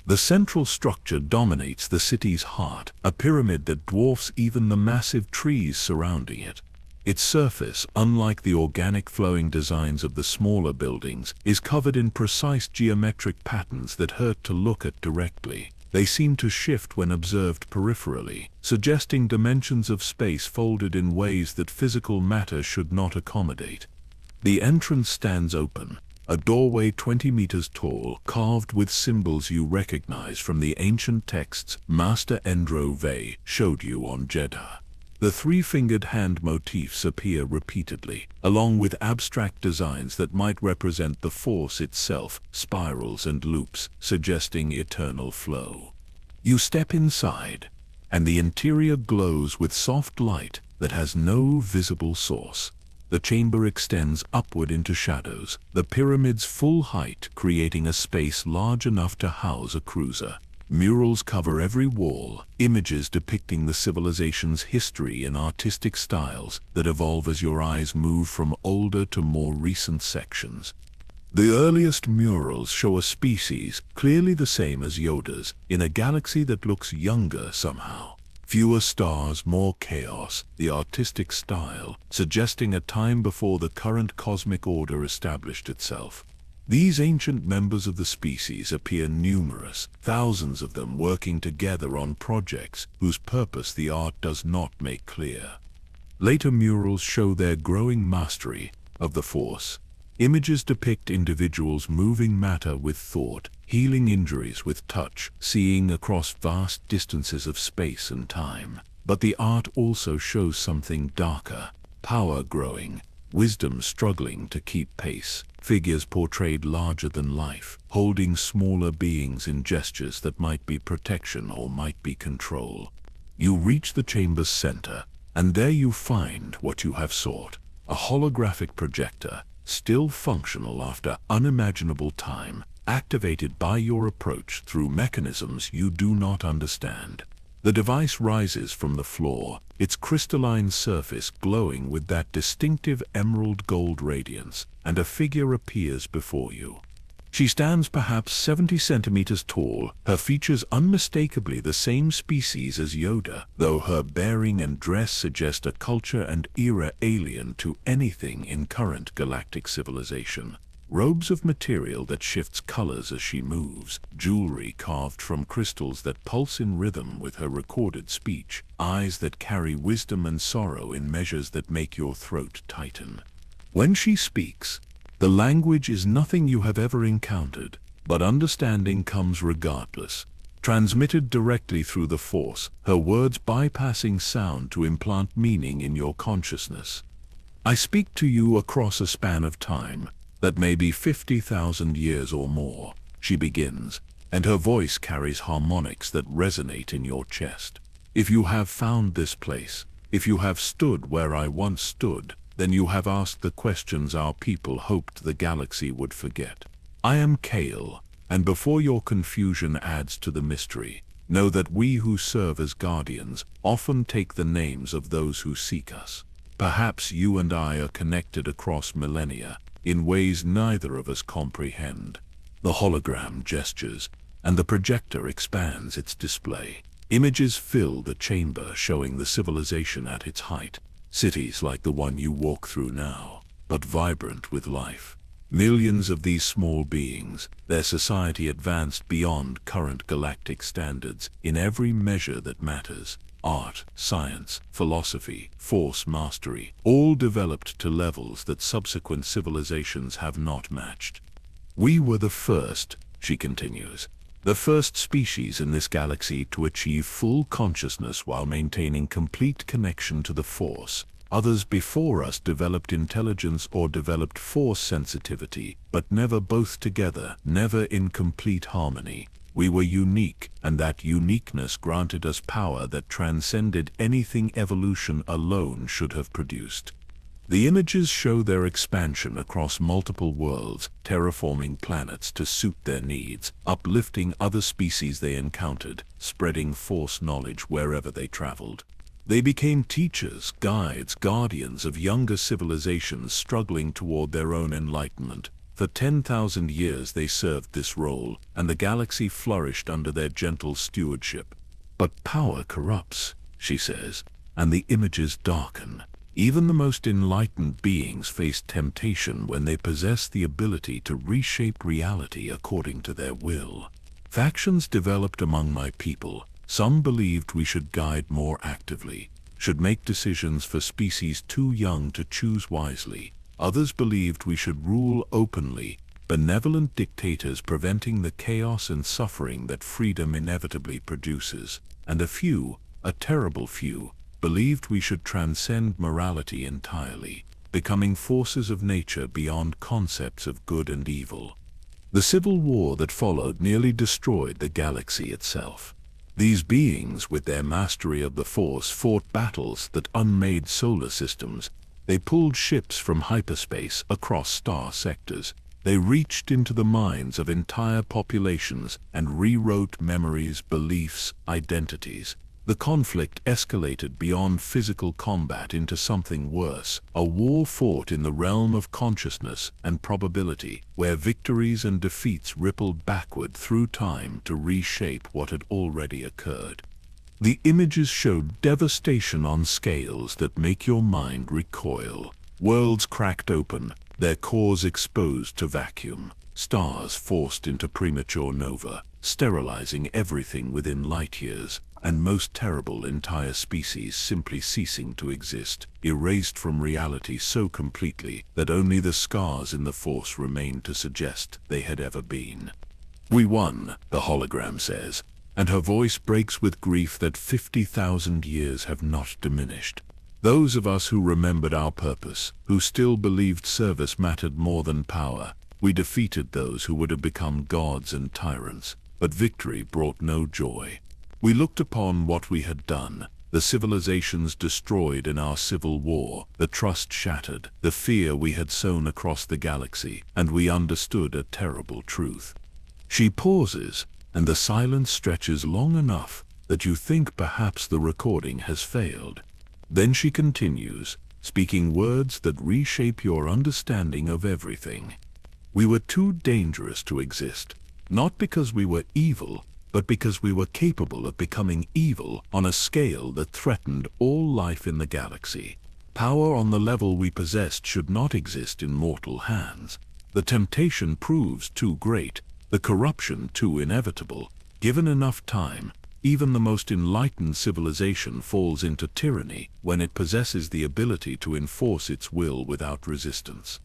The central structure dominates the city's heart, a pyramid that dwarfs even the massive trees surrounding it. Its surface, unlike the organic flowing designs of the smaller buildings, is covered in precise geometric patterns that hurt to look at directly. They seem to shift when observed peripherally, suggesting dimensions of space folded in ways that physical matter should not accommodate. The entrance stands open, a doorway 20 meters tall, carved with symbols you recognize from the ancient texts Master Endro Vey showed you on Jedha. The three-fingered hand motifs appear repeatedly, along with abstract designs that might represent the Force itself, spirals and loops, suggesting eternal flow. You step inside, and the interior glows with soft light that has no visible source. The chamber extends upward into shadows, the pyramid's full height creating a space large enough to house a cruiser. Murals cover every wall, images depicting the civilization's history in artistic styles that evolve as your eyes move from older to more recent sections. The earliest murals show a species clearly the same as Yoda's in a galaxy that looks younger somehow. Fewer stars, more chaos, the artistic style suggesting a time before the current cosmic order established itself. These ancient members of the species appear numerous, thousands of them working together on projects whose purpose the art does not make clear. Later murals show their growing mastery of the Force. Images depict individuals moving matter with thought, healing injuries with touch, seeing across vast distances of space and time. But the art also shows something darker, power growing, wisdom struggling to keep pace, figures portrayed larger than life, holding smaller beings in gestures that might be protection or might be control. You reach the chamber's center, and there you find what you have sought, a holographic projector, still functional after unimaginable time, activated by your approach through mechanisms you do not understand. The device rises from the floor, its crystalline surface glowing with that distinctive emerald gold radiance, and a figure appears before you. She stands perhaps 70 centimeters tall, her features unmistakably the same species as Yoda, though her bearing and dress suggest a culture and era alien to anything in current galactic civilization. Robes of material that shifts colors as she moves, jewelry carved from crystals that pulse in rhythm with her recorded speech, eyes that carry wisdom and sorrow in measures that make your throat tighten. When she speaks, the language is nothing you have ever encountered, but understanding comes regardless. Transmitted directly through the Force, her words bypassing sound to implant meaning in your consciousness. I speak to you across a span of time that may be 50,000 years or more, she begins, and her voice carries harmonics that resonate in your chest. If you have found this place, if you have stood where I once stood, then you have asked the questions our people hoped the galaxy would forget. I am Kale, and before your confusion adds to the mystery, know that we who serve as guardians often take the names of those who seek us. Perhaps you and I are connected across millennia, in ways neither of us comprehend. The hologram gestures, and the projector expands its display. Images fill the chamber showing the civilization at its height, cities like the one you walk through now, but vibrant with life. Millions of these small beings, their society advanced beyond current galactic standards in every measure that matters. Art, science, philosophy, force mastery, all developed to levels that subsequent civilizations have not matched. We were the first, she continues, the first species in this galaxy to achieve full consciousness while maintaining complete connection to the Force. Others before us developed intelligence or developed force sensitivity, but never both together, never in complete harmony. We were unique, and that uniqueness granted us power that transcended anything evolution alone should have produced. The images show their expansion across multiple worlds, terraforming planets to suit their needs, uplifting other species they encountered, spreading Force knowledge wherever they traveled. They became teachers, guides, guardians of younger civilizations struggling toward their own enlightenment. For 10,000 years they served this role, and the galaxy flourished under their gentle stewardship. But power corrupts, she says, and the images darken. Even the most enlightened beings face temptation when they possess the ability to reshape reality according to their will. Factions developed among my people. Some believed we should guide more actively, should make decisions for species too young to choose wisely. Others believed we should rule openly, benevolent dictators preventing the chaos and suffering that freedom inevitably produces. And a few, a terrible few, believed we should transcend morality entirely, becoming forces of nature beyond concepts of good and evil. The civil war that followed nearly destroyed the galaxy itself. These beings, with their mastery of the Force, fought battles that unmade solar systems. They pulled ships from hyperspace across star sectors. They reached into the minds of entire populations and rewrote memories, beliefs, identities. The conflict escalated beyond physical combat into something worse, a war fought in the realm of consciousness and probability, where victories and defeats rippled backward through time to reshape what had already occurred. The images showed devastation on scales that make your mind recoil. Worlds cracked open, their cores exposed to vacuum, stars forced into premature nova, sterilizing everything within light years, and most terrible, entire species simply ceasing to exist, erased from reality so completely that only the scars in the force remained to suggest they had ever been. "We won," the hologram says, and her voice breaks with grief that 50,000 years have not diminished. Those of us who remembered our purpose, who still believed service mattered more than power, we defeated those who would have become gods and tyrants, but victory brought no joy. We looked upon what we had done, the civilizations destroyed in our civil war, the trust shattered, the fear we had sown across the galaxy, and we understood a terrible truth. She pauses, and the silence stretches long enough that you think perhaps the recording has failed. Then she continues, speaking words that reshape your understanding of everything. "We were too dangerous to exist, not because we were evil, but because we were capable of becoming evil on a scale that threatened all life in the galaxy. Power on the level we possessed should not exist in mortal hands. The temptation proves too great, the corruption too inevitable. Given enough time, even the most enlightened civilization falls into tyranny when it possesses the ability to enforce its will without resistance."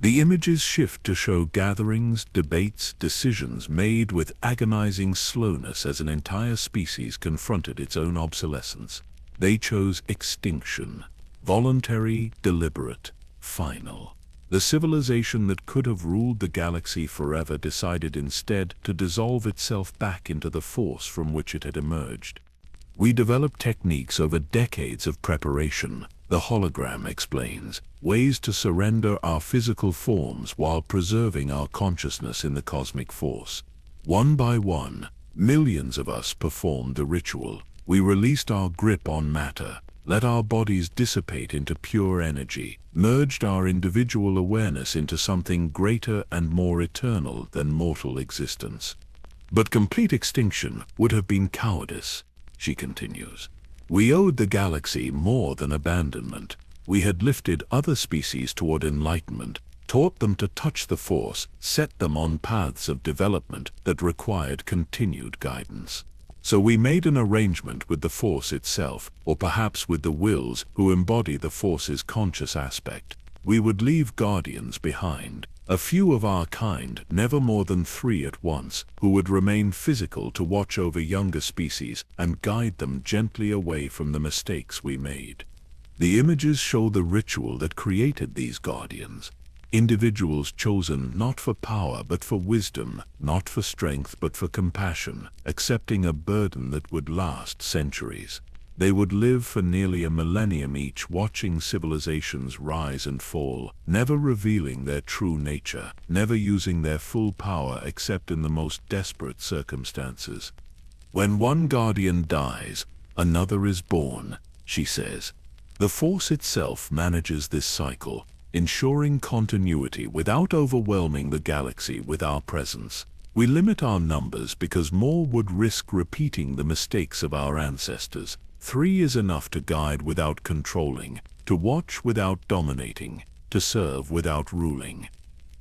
The images shift to show gatherings, debates, decisions made with agonizing slowness as an entire species confronted its own obsolescence. They chose extinction, voluntary, deliberate, final. The civilization that could have ruled the galaxy forever decided instead to dissolve itself back into the force from which it had emerged. "We developed techniques over decades of preparation," the hologram explains, "ways to surrender our physical forms while preserving our consciousness in the cosmic force. One by one, millions of us performed the ritual. We released our grip on matter, let our bodies dissipate into pure energy, merged our individual awareness into something greater and more eternal than mortal existence. But complete extinction would have been cowardice," she continues. "We owed the galaxy more than abandonment. We had lifted other species toward enlightenment, taught them to touch the force, set them on paths of development that required continued guidance. So we made an arrangement with the force itself, or perhaps with the wills who embody the force's conscious aspect. We would leave guardians behind, a few of our kind, never more than 3 at once, who would remain physical to watch over younger species and guide them gently away from the mistakes we made." The images show the ritual that created these guardians. Individuals chosen not for power but for wisdom, not for strength but for compassion, accepting a burden that would last centuries. They would live for nearly a millennium each, watching civilizations rise and fall, never revealing their true nature, never using their full power except in the most desperate circumstances. "When one guardian dies, another is born," she says. "The force itself manages this cycle, ensuring continuity without overwhelming the galaxy with our presence. We limit our numbers because more would risk repeating the mistakes of our ancestors. 3 is enough to guide without controlling, to watch without dominating, to serve without ruling."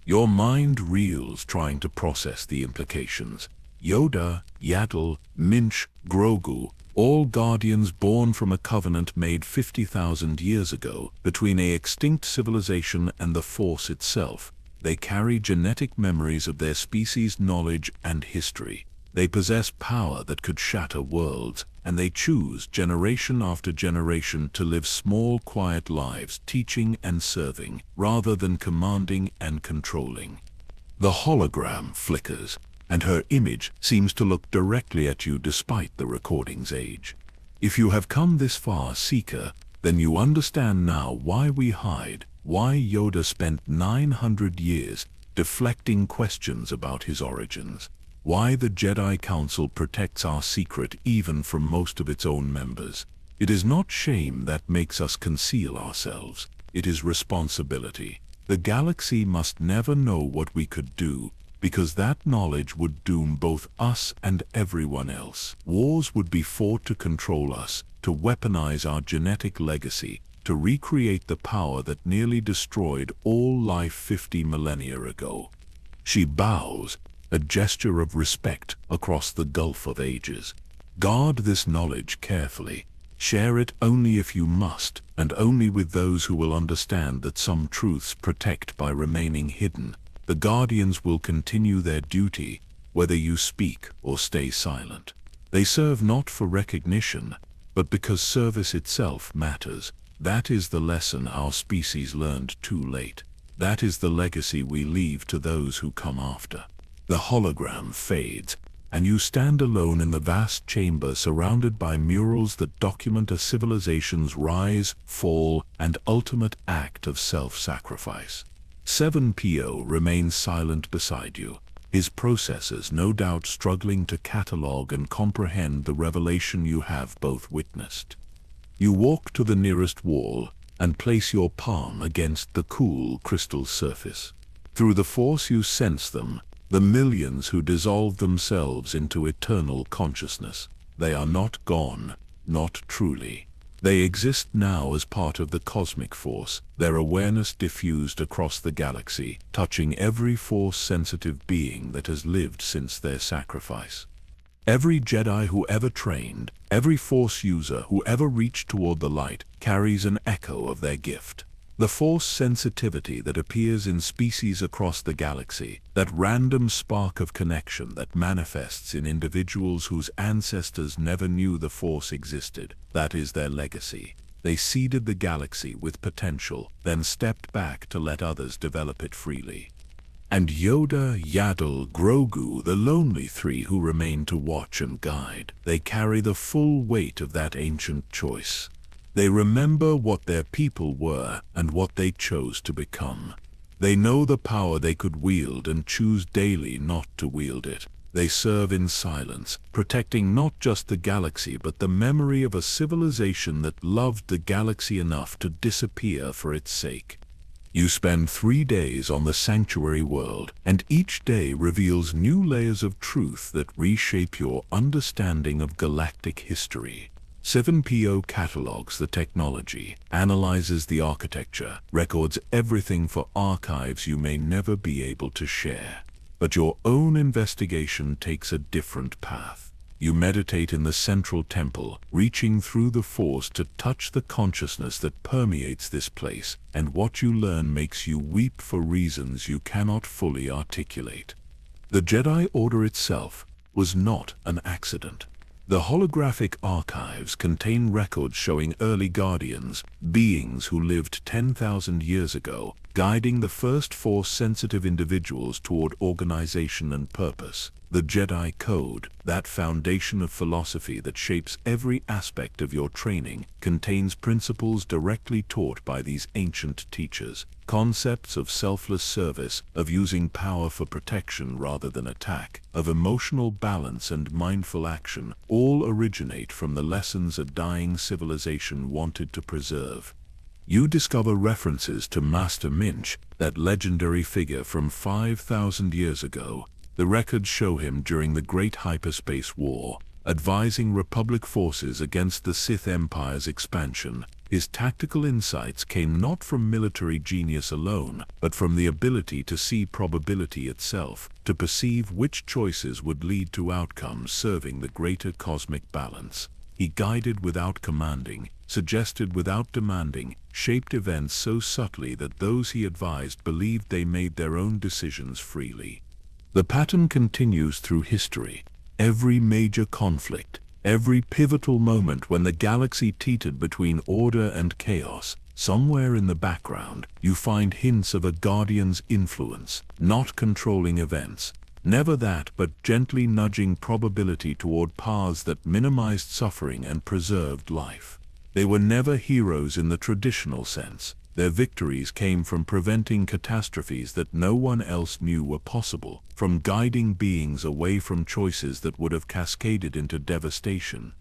Your mind reels trying to process the implications. Yoda, Yaddle, Minch, Grogu, all guardians born from a covenant made 50,000 years ago between an extinct civilization and the Force itself. They carry genetic memories of their species' knowledge and history. They possess power that could shatter worlds, and they choose generation after generation to live small, quiet lives, teaching and serving, rather than commanding and controlling. The hologram flickers, and her image seems to look directly at you despite the recording's age. If you have come this far, Seeker, then you understand now why we hide, why Yoda spent 900 years deflecting questions about his origins. Why the Jedi Council protects our secret even from most of its own members. It is not shame that makes us conceal ourselves. It is responsibility. The galaxy must never know what we could do, because that knowledge would doom both us and everyone else. Wars would be fought to control us, to weaponize our genetic legacy, to recreate the power that nearly destroyed all life 50 millennia ago. She bows, a gesture of respect across the gulf of ages. Guard this knowledge carefully. Share it only if you must, and only with those who will understand that some truths protect by remaining hidden. The Guardians will continue their duty, whether you speak or stay silent. They serve not for recognition, but because service itself matters. That is the lesson our species learned too late. That is the legacy we leave to those who come after. The hologram fades, and you stand alone in the vast chamber surrounded by murals that document a civilization's rise, fall, and ultimate act of self-sacrifice. 7PO remains silent beside you, his processors no doubt struggling to catalog and comprehend the revelation you have both witnessed. You walk to the nearest wall and place your palm against the cool crystal surface. Through the force you sense them, the millions who dissolve themselves into eternal consciousness. They are not gone, not truly. They exist now as part of the cosmic force, their awareness diffused across the galaxy, touching every force-sensitive being that has lived since their sacrifice. Every Jedi who ever trained, every Force user who ever reached toward the light, carries an echo of their gift. The Force sensitivity that appears in species across the galaxy, that random spark of connection that manifests in individuals whose ancestors never knew the Force existed, that is their legacy. They seeded the galaxy with potential, then stepped back to let others develop it freely. And Yoda, Yaddle, Grogu, the lonely three who remain to watch and guide, they carry the full weight of that ancient choice. They remember what their people were and what they chose to become. They know the power they could wield and choose daily not to wield it. They serve in silence, protecting not just the galaxy but the memory of a civilization that loved the galaxy enough to disappear for its sake. You spend 3 days on the sanctuary world, and each day reveals new layers of truth that reshape your understanding of galactic history. 7PO catalogs the technology, analyzes the architecture, records everything for archives you may never be able to share. But your own investigation takes a different path. You meditate in the central temple, reaching through the Force to touch the consciousness that permeates this place, and what you learn makes you weep for reasons you cannot fully articulate. The Jedi Order itself was not an accident. The holographic archives contain records showing early Guardians, beings who lived 10,000 years ago, guiding the first Force-sensitive individuals toward organization and purpose. The Jedi Code, that foundation of philosophy that shapes every aspect of your training, contains principles directly taught by these ancient teachers. Concepts of selfless service, of using power for protection rather than attack, of emotional balance and mindful action, all originate from the lessons a dying civilization wanted to preserve. You discover references to Master Minch, that legendary figure from 5,000 years ago. The records show him during the Great Hyperspace War, advising Republic forces against the Sith Empire's expansion. His tactical insights came not from military genius alone, but from the ability to see probability itself, to perceive which choices would lead to outcomes serving the greater cosmic balance. He guided without commanding, suggested without demanding, shaped events so subtly that those he advised believed they made their own decisions freely. The pattern continues through history. Every major conflict, every pivotal moment when the galaxy teetered between order and chaos, somewhere in the background, you find hints of a Guardian's influence, not controlling events. Never that, but gently nudging probability toward paths that minimized suffering and preserved life. They were never heroes in the traditional sense. Their victories came from preventing catastrophes that no one else knew were possible, from guiding beings away from choices that would have cascaded into devastation.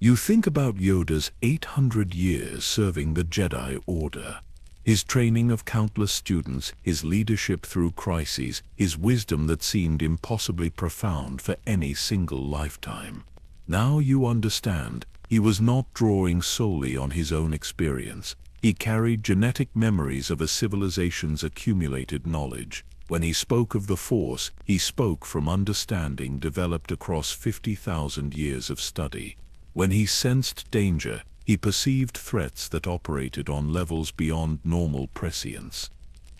You think about Yoda's 800 years serving the Jedi Order. His training of countless students, his leadership through crises, his wisdom that seemed impossibly profound for any single lifetime. Now you understand, he was not drawing solely on his own experience. He carried genetic memories of a civilization's accumulated knowledge. When he spoke of the Force, he spoke from understanding developed across 50,000 years of study. When he sensed danger, he perceived threats that operated on levels beyond normal prescience.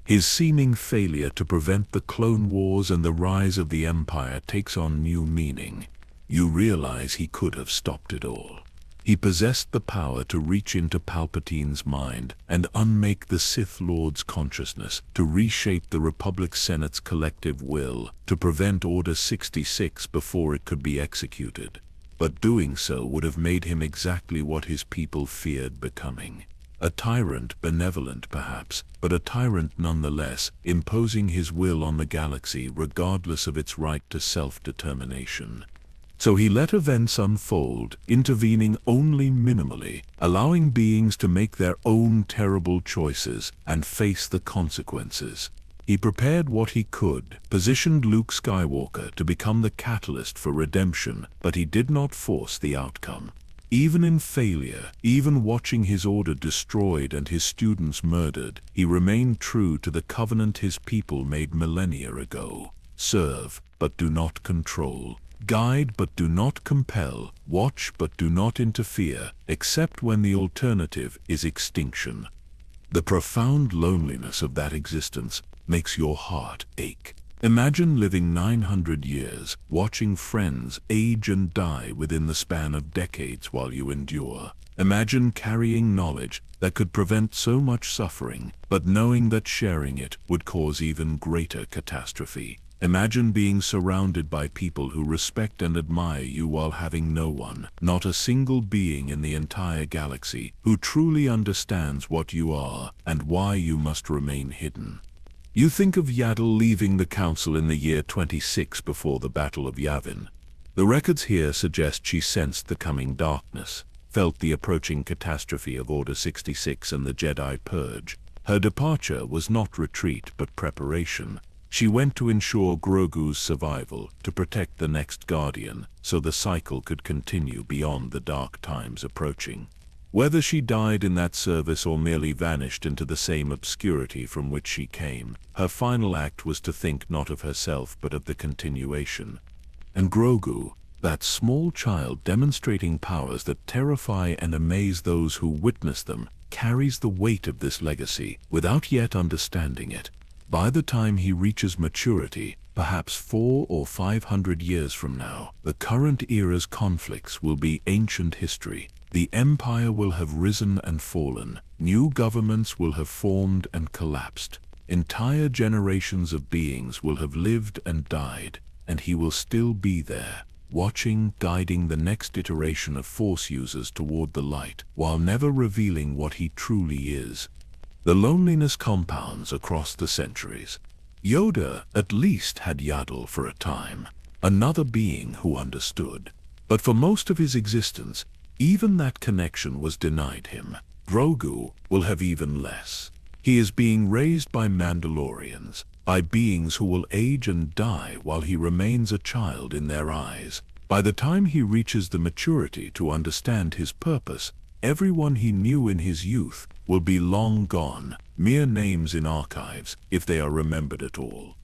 His seeming failure to prevent the Clone Wars and the rise of the Empire takes on new meaning. You realize he could have stopped it all. He possessed the power to reach into Palpatine's mind and unmake the Sith Lord's consciousness, to reshape the Republic Senate's collective will, to prevent Order 66 before it could be executed. But doing so would have made him exactly what his people feared becoming. A tyrant, benevolent perhaps, but a tyrant nonetheless, imposing his will on the galaxy regardless of its right to self-determination. So he let events unfold, intervening only minimally, allowing beings to make their own terrible choices and face the consequences. He prepared what he could, positioned Luke Skywalker to become the catalyst for redemption, but he did not force the outcome. Even in failure, even watching his order destroyed and his students murdered, he remained true to the covenant his people made millennia ago. Serve, but do not control. Guide but do not compel, watch but do not interfere, except when the alternative is extinction. The profound loneliness of that existence makes your heart ache. Imagine living 900 years, watching friends age and die within the span of decades while you endure. Imagine carrying knowledge that could prevent so much suffering, but knowing that sharing it would cause even greater catastrophe. Imagine being surrounded by people who respect and admire you while having no one, not a single being in the entire galaxy, who truly understands what you are and why you must remain hidden. You think of Yaddle leaving the Council in the year 26 before the Battle of Yavin. The records here suggest she sensed the coming darkness, felt the approaching catastrophe of Order 66 and the Jedi Purge. Her departure was not retreat but preparation. She went to ensure Grogu's survival, to protect the next Guardian, so the cycle could continue beyond the dark times approaching. Whether she died in that service or merely vanished into the same obscurity from which she came, her final act was to think not of herself but of the continuation. And Grogu, that small child demonstrating powers that terrify and amaze those who witness them, carries the weight of this legacy without yet understanding it. By the time he reaches maturity, perhaps 400 or 500 years from now, the current era's conflicts will be ancient history. The Empire will have risen and fallen, new governments will have formed and collapsed, entire generations of beings will have lived and died, and he will still be there, watching, guiding the next iteration of Force users toward the light, while never revealing what he truly is. The loneliness compounds across the centuries. Yoda at least had Yaddle for a time, another being who understood. But for most of his existence, even that connection was denied him. Grogu will have even less. He is being raised by Mandalorians, by beings who will age and die while he remains a child in their eyes. By the time he reaches the maturity to understand his purpose, everyone he knew in his youth will be long gone, mere names in archives, if they are remembered at all.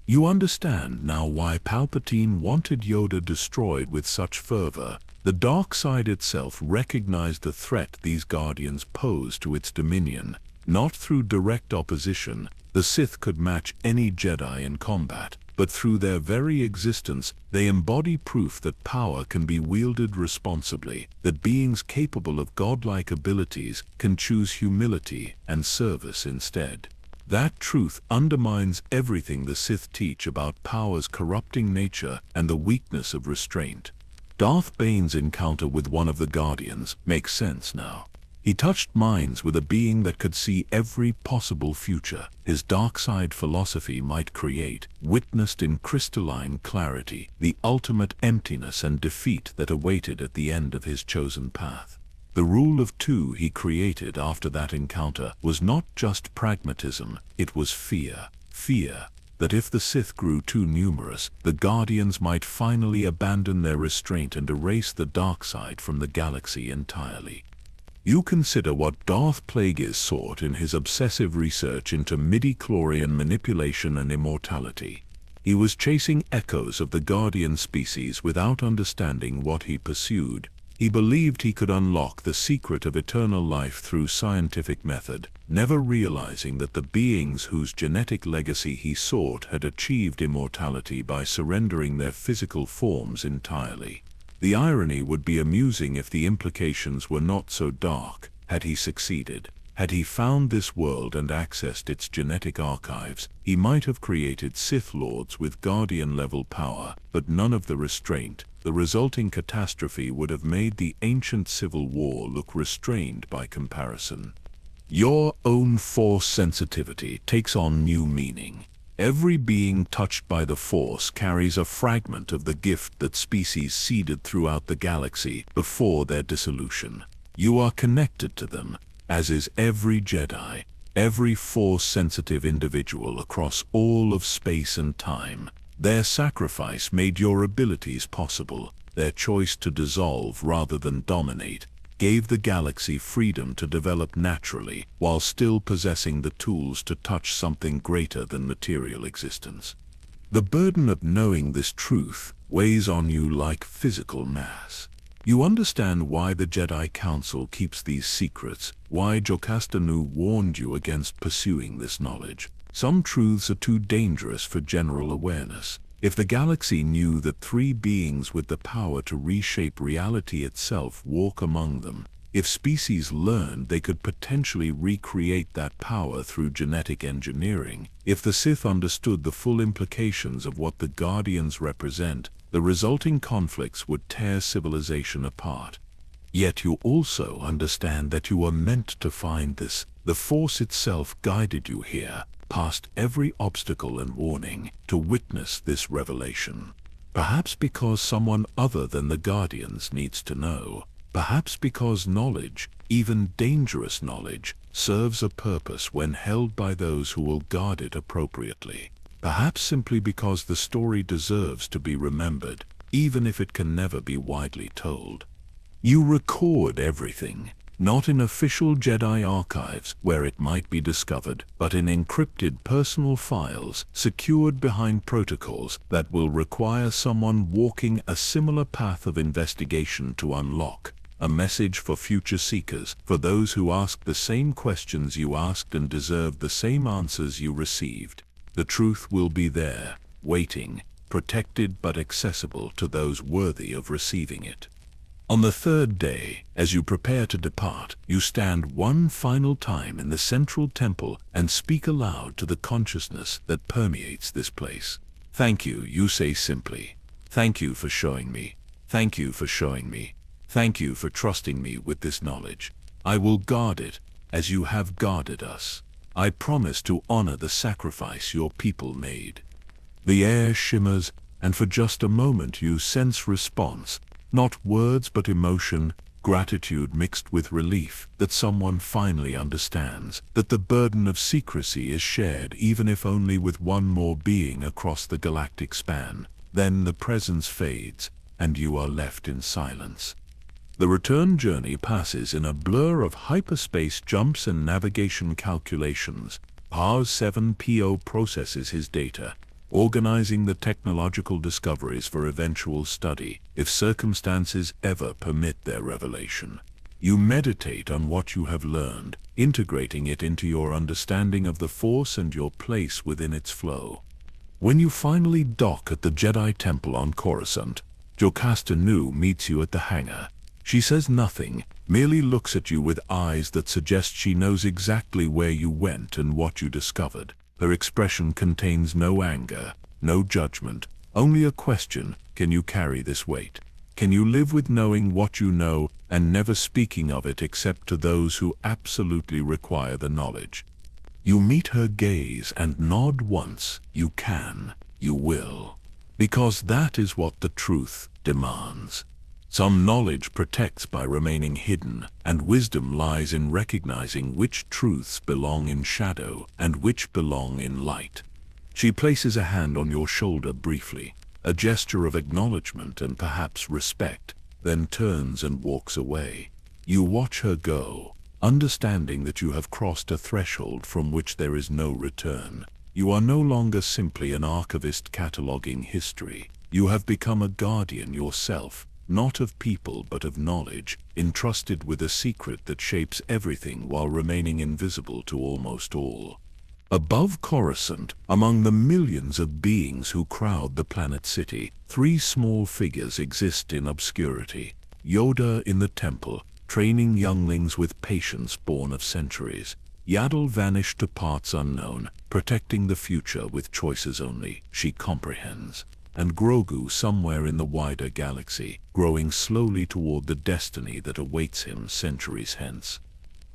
You understand now why Palpatine wanted Yoda destroyed with such fervor. The dark side itself recognized the threat these Guardians posed to its dominion. Not through direct opposition, the Sith could match any Jedi in combat, but through their very existence, they embody proof that power can be wielded responsibly, that beings capable of godlike abilities can choose humility and service instead. That truth undermines everything the Sith teach about power's corrupting nature and the weakness of restraint. Darth Bane's encounter with one of the Guardians makes sense now. He touched minds with a being that could see every possible future his dark side philosophy might create, witnessed in crystalline clarity the ultimate emptiness and defeat that awaited at the end of his chosen path. The rule of two he created after that encounter was not just pragmatism, it was fear. Fear that if the Sith grew too numerous, the Guardians might finally abandon their restraint and erase the dark side from the galaxy entirely. You consider what Darth Plagueis sought in his obsessive research into midi-chlorian manipulation and immortality. He was chasing echoes of the Guardian species without understanding what he pursued. He believed he could unlock the secret of eternal life through scientific method, never realizing that the beings whose genetic legacy he sought had achieved immortality by surrendering their physical forms entirely. The irony would be amusing if the implications were not so dark. Had he succeeded, had he found this world and accessed its genetic archives, he might have created Sith Lords with Guardian-level power, but none of the restraint. The resulting catastrophe would have made the ancient civil war look restrained by comparison. Your own Force sensitivity takes on new meaning. Every being touched by the Force carries a fragment of the gift that species seeded throughout the galaxy before their dissolution. You are connected to them, as is every Jedi, every Force-sensitive individual across all of space and time. Their sacrifice made your abilities possible. Their choice to dissolve rather than dominate gave the galaxy freedom to develop naturally while still possessing the tools to touch something greater than material existence. The burden of knowing this truth weighs on you like physical mass. You understand why the Jedi Council keeps these secrets, why Jocasta Nu warned you against pursuing this knowledge. Some truths are too dangerous for general awareness. If the galaxy knew that three beings with the power to reshape reality itself walk among them, if species learned they could potentially recreate that power through genetic engineering, if the Sith understood the full implications of what the Guardians represent, the resulting conflicts would tear civilization apart. Yet you also understand that you were meant to find this. The Force itself guided you here, past every obstacle and warning, to witness this revelation. Perhaps because someone other than the Guardians needs to know. Perhaps because knowledge, even dangerous knowledge, serves a purpose when held by those who will guard it appropriately. Perhaps simply because the story deserves to be remembered, even if it can never be widely told. You record everything, not in official Jedi archives where it might be discovered, but in encrypted personal files secured behind protocols that will require someone walking a similar path of investigation to unlock. A message for future seekers, for those who ask the same questions you asked and deserve the same answers you received. The truth will be there, waiting, protected but accessible to those worthy of receiving it. On the third day, as you prepare to depart, you stand one final time in the central temple and speak aloud to the consciousness that permeates this place. Thank you, you say simply. Thank you for showing me. Thank you for showing me. Thank you for trusting me with this knowledge. I will guard it as you have guarded us. I promise to honor the sacrifice your people made. The air shimmers, and for just a moment you sense response. Not words but emotion, gratitude mixed with relief that someone finally understands, that the burden of secrecy is shared even if only with one more being across the galactic span. Then the presence fades, and you are left in silence. The return journey passes in a blur of hyperspace jumps and navigation calculations. Pars 7PO processes his data, organizing the technological discoveries for eventual study, if circumstances ever permit their revelation. You meditate on what you have learned, integrating it into your understanding of the Force and your place within its flow. When you finally dock at the Jedi Temple on Coruscant, Jocasta Nu meets you at the hangar. She says nothing, merely looks at you with eyes that suggest she knows exactly where you went and what you discovered. Her expression contains no anger, no judgment, only a question: can you carry this weight? Can you live with knowing what you know and never speaking of it except to those who absolutely require the knowledge? You meet her gaze and nod once. You can, you will. Because that is what the truth demands. Some knowledge protects by remaining hidden, and wisdom lies in recognizing which truths belong in shadow and which belong in light. She places a hand on your shoulder briefly, a gesture of acknowledgement and perhaps respect, then turns and walks away. You watch her go, understanding that you have crossed a threshold from which there is no return. You are no longer simply an archivist cataloging history. You have become a guardian yourself, not of people but of knowledge, entrusted with a secret that shapes everything while remaining invisible to almost all. Above Coruscant, among the millions of beings who crowd the planet city, three small figures exist in obscurity. Yoda in the temple, training younglings with patience born of centuries. Yaddle vanished to parts unknown, protecting the future with choices only she comprehends. And Grogu somewhere in the wider galaxy, growing slowly toward the destiny that awaits him centuries hence.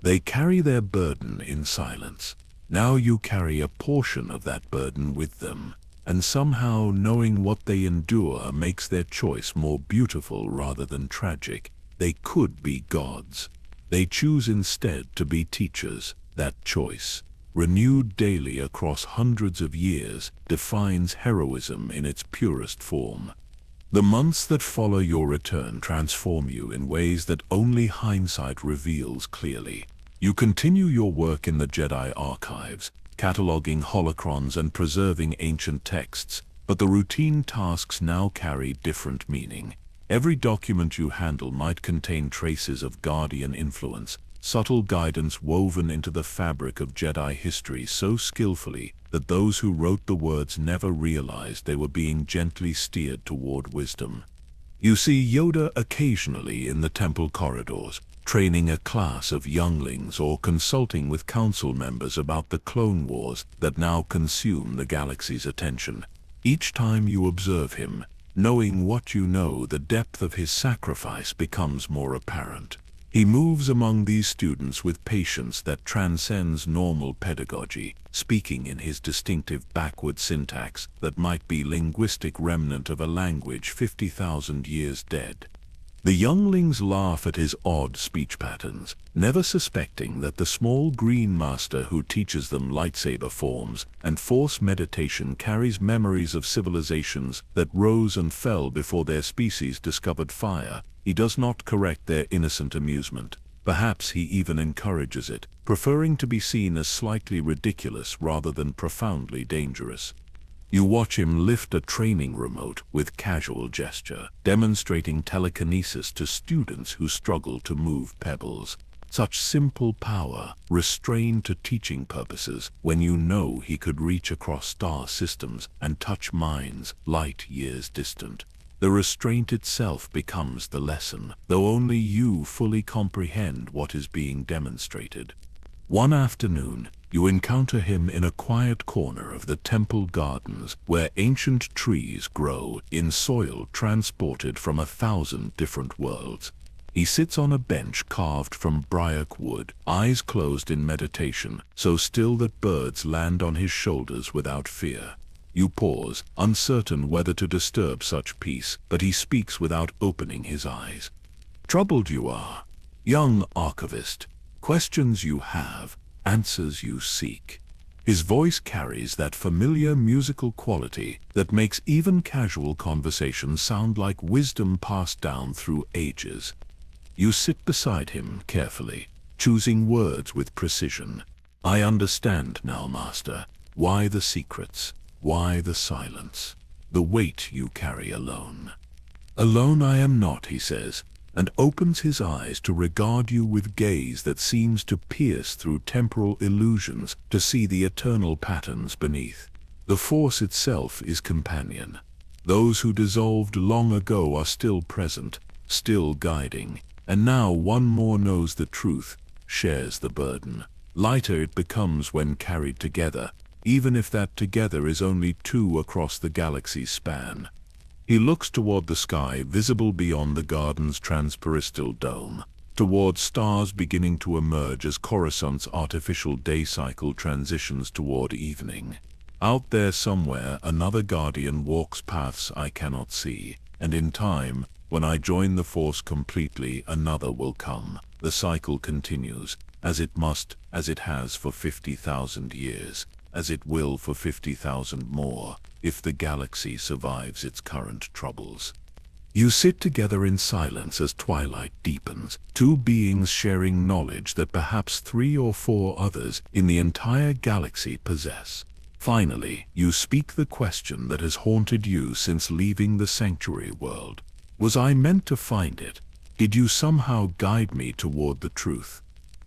They carry their burden in silence. Now you carry a portion of that burden with them, and somehow knowing what they endure makes their choice more beautiful rather than tragic. They could be gods. They choose instead to be teachers. That choice, renewed daily across hundreds of years, defines heroism in its purest form. The months that follow your return transform you in ways that only hindsight reveals clearly. You continue your work in the Jedi archives, cataloging holocrons and preserving ancient texts, but the routine tasks now carry different meaning. Every document you handle might contain traces of Guardian influence, subtle guidance woven into the fabric of Jedi history so skillfully that those who wrote the words never realized they were being gently steered toward wisdom. You see Yoda occasionally in the temple corridors, training a class of younglings or consulting with council members about the clone wars that now consume the galaxy's attention. Each time you observe him, knowing what you know, the depth of his sacrifice becomes more apparent. He moves among these students with patience that transcends normal pedagogy, speaking in his distinctive backward syntax that might be linguistic remnant of a language 50,000 years dead. The younglings laugh at his odd speech patterns, never suspecting that the small green master who teaches them lightsaber forms and Force meditation carries memories of civilizations that rose and fell before their species discovered fire. He does not correct their innocent amusement. Perhaps he even encourages it, preferring to be seen as slightly ridiculous rather than profoundly dangerous. You watch him lift a training remote with casual gesture, demonstrating telekinesis to students who struggle to move pebbles. Such simple power, restrained to teaching purposes, when you know he could reach across star systems and touch minds light years distant. The restraint itself becomes the lesson, though only you fully comprehend what is being demonstrated. One afternoon, you encounter him in a quiet corner of the temple gardens where ancient trees grow in soil transported from 1,000 different worlds. He sits on a bench carved from bryoke wood, eyes closed in meditation, so still that birds land on his shoulders without fear. You pause, uncertain whether to disturb such peace, but he speaks without opening his eyes. Troubled you are, young archivist. Questions you have, answers you seek. His voice carries that familiar musical quality that makes even casual conversation sound like wisdom passed down through ages. You sit beside him carefully, choosing words with precision. I understand now, Master. Why the secrets? Why the silence? The weight you carry alone. Alone I am not, he says, and opens his eyes to regard you with gaze that seems to pierce through temporal illusions to see the eternal patterns beneath. The Force itself is companion. Those who dissolved long ago are still present, still guiding, and now one more knows the truth, shares the burden. Lighter it becomes when carried together, even if that together is only two across the galaxy's span. He looks toward the sky visible beyond the garden's transpersistal dome, toward stars beginning to emerge as Coruscant's artificial day cycle transitions toward evening. Out there somewhere, another guardian walks paths I cannot see, and in time, when I join the Force completely, another will come. The cycle continues, as it must, as it has for 50,000 years, as it will for 50,000 more, if the galaxy survives its current troubles. You sit together in silence as twilight deepens, two beings sharing knowledge that perhaps 3 or 4 others in the entire galaxy possess. Finally, you speak the question that has haunted you since leaving the sanctuary world. Was I meant to find it? Did you somehow guide me toward the truth?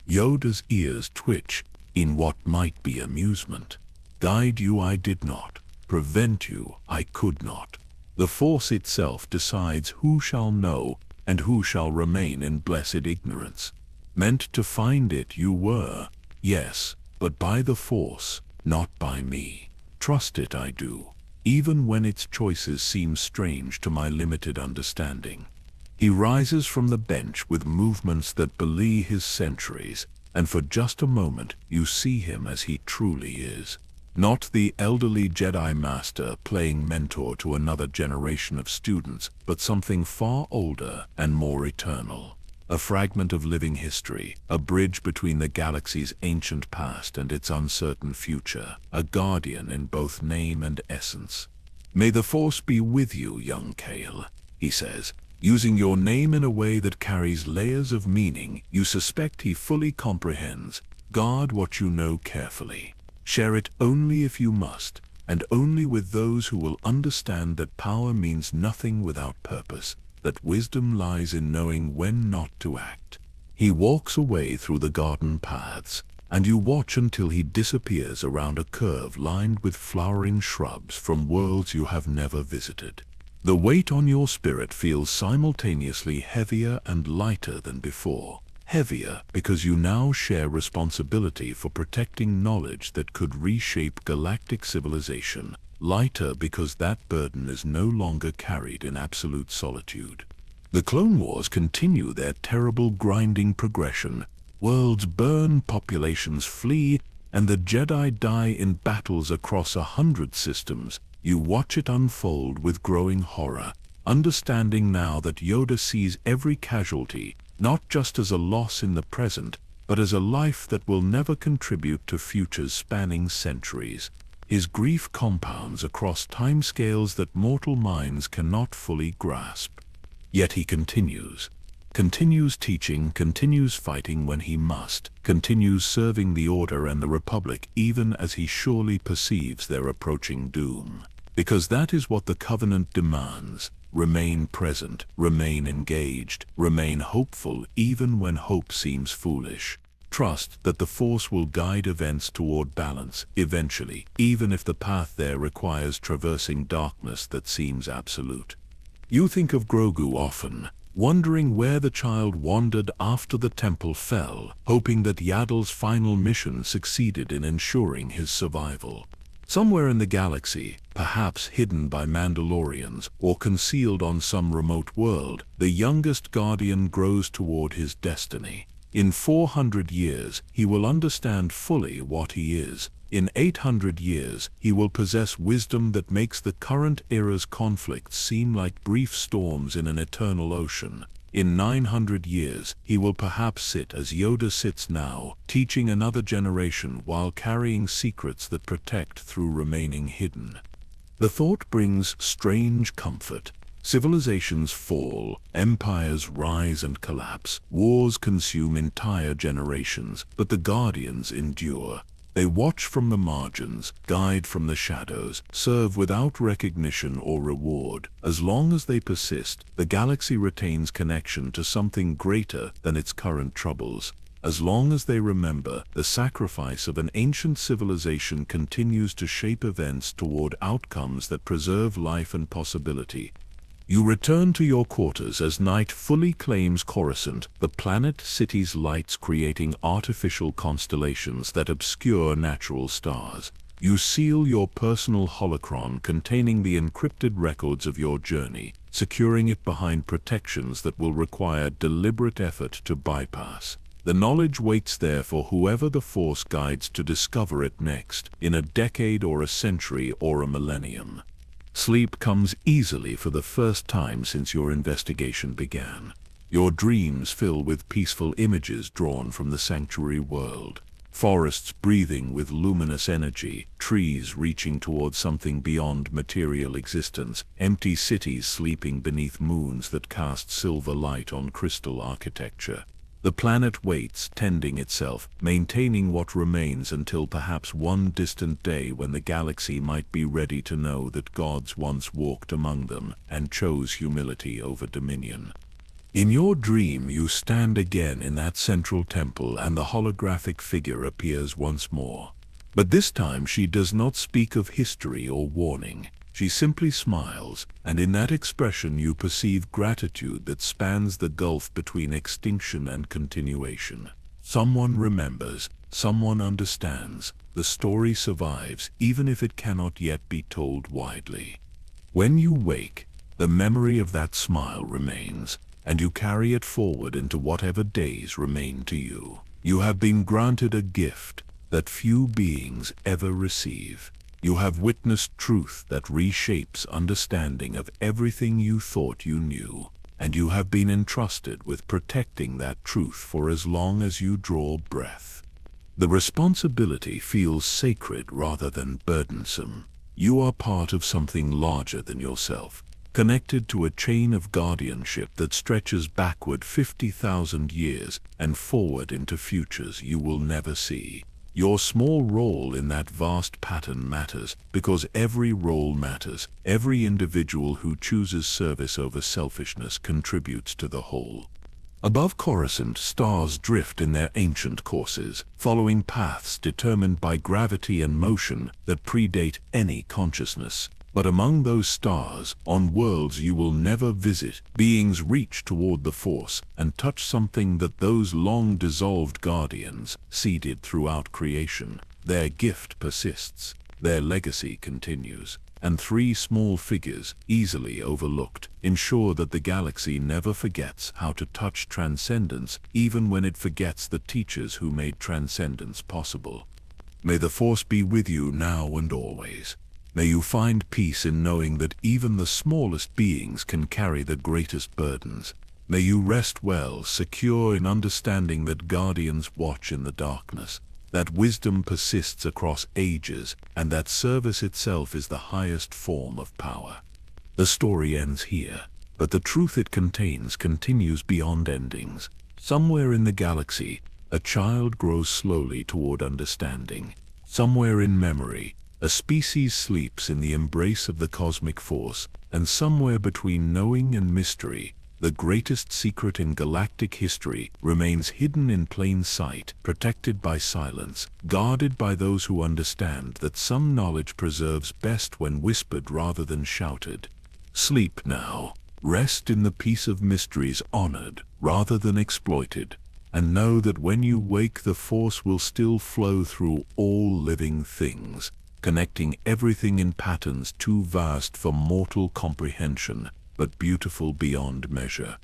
Yoda's ears twitch, in what might be amusement. Guide you I did not. Prevent you I could not. The Force itself decides who shall know and who shall remain in blessed ignorance. Meant to find it you were, yes, but by the Force, not by me. Trust it I do, even when its choices seem strange to my limited understanding. He rises from the bench with movements that belie his centuries, and for just a moment you see him as he truly is. Not the elderly Jedi Master playing mentor to another generation of students, but something far older and more eternal. A fragment of living history, a bridge between the galaxy's ancient past and its uncertain future, a guardian in both name and essence. May the Force be with you, young Kale, he says, using your name in a way that carries layers of meaning you suspect he fully comprehends. Guard what you know carefully. Share it only if you must, and only with those who will understand that power means nothing without purpose, that wisdom lies in knowing when not to act. He walks away through the garden paths, and you watch until he disappears around a curve lined with flowering shrubs from worlds you have never visited. The weight on your spirit feels simultaneously heavier and lighter than before. Heavier because you now share responsibility for protecting knowledge that could reshape galactic civilization. Lighter because that burden is no longer carried in absolute solitude. The Clone Wars continue their terrible grinding progression. Worlds burn, populations flee, and the Jedi die in battles across 100 systems. You watch it unfold with growing horror, understanding now that Yoda sees every casualty not just as a loss in the present, but as a life that will never contribute to futures spanning centuries. His grief compounds across timescales that mortal minds cannot fully grasp. Yet he continues teaching, continues fighting when he must, continues serving the Order and the Republic even as he surely perceives their approaching doom. Because that is what the Covenant demands. Remain present, remain engaged, remain hopeful even when hope seems foolish. Trust that the Force will guide events toward balance, eventually, even if the path there requires traversing darkness that seems absolute. You think of Grogu often, wondering where the child wandered after the temple fell, hoping that Yaddle's final mission succeeded in ensuring his survival. Somewhere in the galaxy, perhaps hidden by Mandalorians or concealed on some remote world, the youngest Guardian grows toward his destiny. In 400 years, he will understand fully what he is. In 800 years, he will possess wisdom that makes the current era's conflicts seem like brief storms in an eternal ocean. In 900 years, he will perhaps sit as Yoda sits now, teaching another generation while carrying secrets that protect through remaining hidden. The thought brings strange comfort. Civilizations fall, empires rise and collapse, wars consume entire generations, but the Guardians endure. They watch from the margins, guide from the shadows, serve without recognition or reward. As long as they persist, the galaxy retains connection to something greater than its current troubles. As long as they remember, the sacrifice of an ancient civilization continues to shape events toward outcomes that preserve life and possibility. You return to your quarters as night fully claims Coruscant, the planet city's lights creating artificial constellations that obscure natural stars. You seal your personal holocron containing the encrypted records of your journey, securing it behind protections that will require deliberate effort to bypass. The knowledge waits there for whoever the Force guides to discover it next, in a decade or a century or a millennium. Sleep comes easily for the first time since your investigation began. Your dreams fill with peaceful images drawn from the sanctuary world. Forests breathing with luminous energy, trees reaching toward something beyond material existence, empty cities sleeping beneath moons that cast silver light on crystal architecture. The planet waits, tending itself, maintaining what remains until perhaps one distant day when the galaxy might be ready to know that gods once walked among them and chose humility over dominion. In your dream, you stand again in that central temple and the holographic figure appears once more. But this time she does not speak of history or warning. She simply smiles, and in that expression you perceive gratitude that spans the gulf between extinction and continuation. Someone remembers, someone understands. The story survives, even if it cannot yet be told widely. When you wake, the memory of that smile remains, and you carry it forward into whatever days remain to you. You have been granted a gift that few beings ever receive. You have witnessed truth that reshapes understanding of everything you thought you knew, and you have been entrusted with protecting that truth for as long as you draw breath. The responsibility feels sacred rather than burdensome. You are part of something larger than yourself, connected to a chain of guardianship that stretches backward 50,000 years and forward into futures you will never see. Your small role in that vast pattern matters because every role matters. Every individual who chooses service over selfishness contributes to the whole. Above Coruscant, stars drift in their ancient courses, following paths determined by gravity and motion that predate any consciousness. But among those stars, on worlds you will never visit, beings reach toward the Force and touch something that those long-dissolved guardians seeded throughout creation. Their gift persists, their legacy continues, and three small figures, easily overlooked, ensure that the galaxy never forgets how to touch transcendence, even when it forgets the teachers who made transcendence possible. May the Force be with you now and always. May you find peace in knowing that even the smallest beings can carry the greatest burdens. May you rest well, secure in understanding that guardians watch in the darkness, that wisdom persists across ages, and that service itself is the highest form of power. The story ends here, but the truth it contains continues beyond endings. Somewhere in the galaxy, a child grows slowly toward understanding. Somewhere in memory, a species sleeps in the embrace of the cosmic force, and somewhere between knowing and mystery, the greatest secret in galactic history remains hidden in plain sight, protected by silence, guarded by those who understand that some knowledge preserves best when whispered rather than shouted. Sleep now. Rest in the peace of mysteries honored rather than exploited, and know that when you wake the Force will still flow through all living things, connecting everything in patterns too vast for mortal comprehension, but beautiful beyond measure.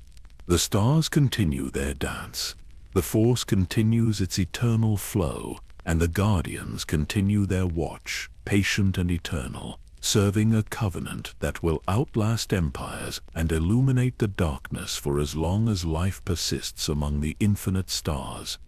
The stars continue their dance. The Force continues its eternal flow, and the Guardians continue their watch, patient and eternal, serving a covenant that will outlast empires and illuminate the darkness for as long as life persists among the infinite stars.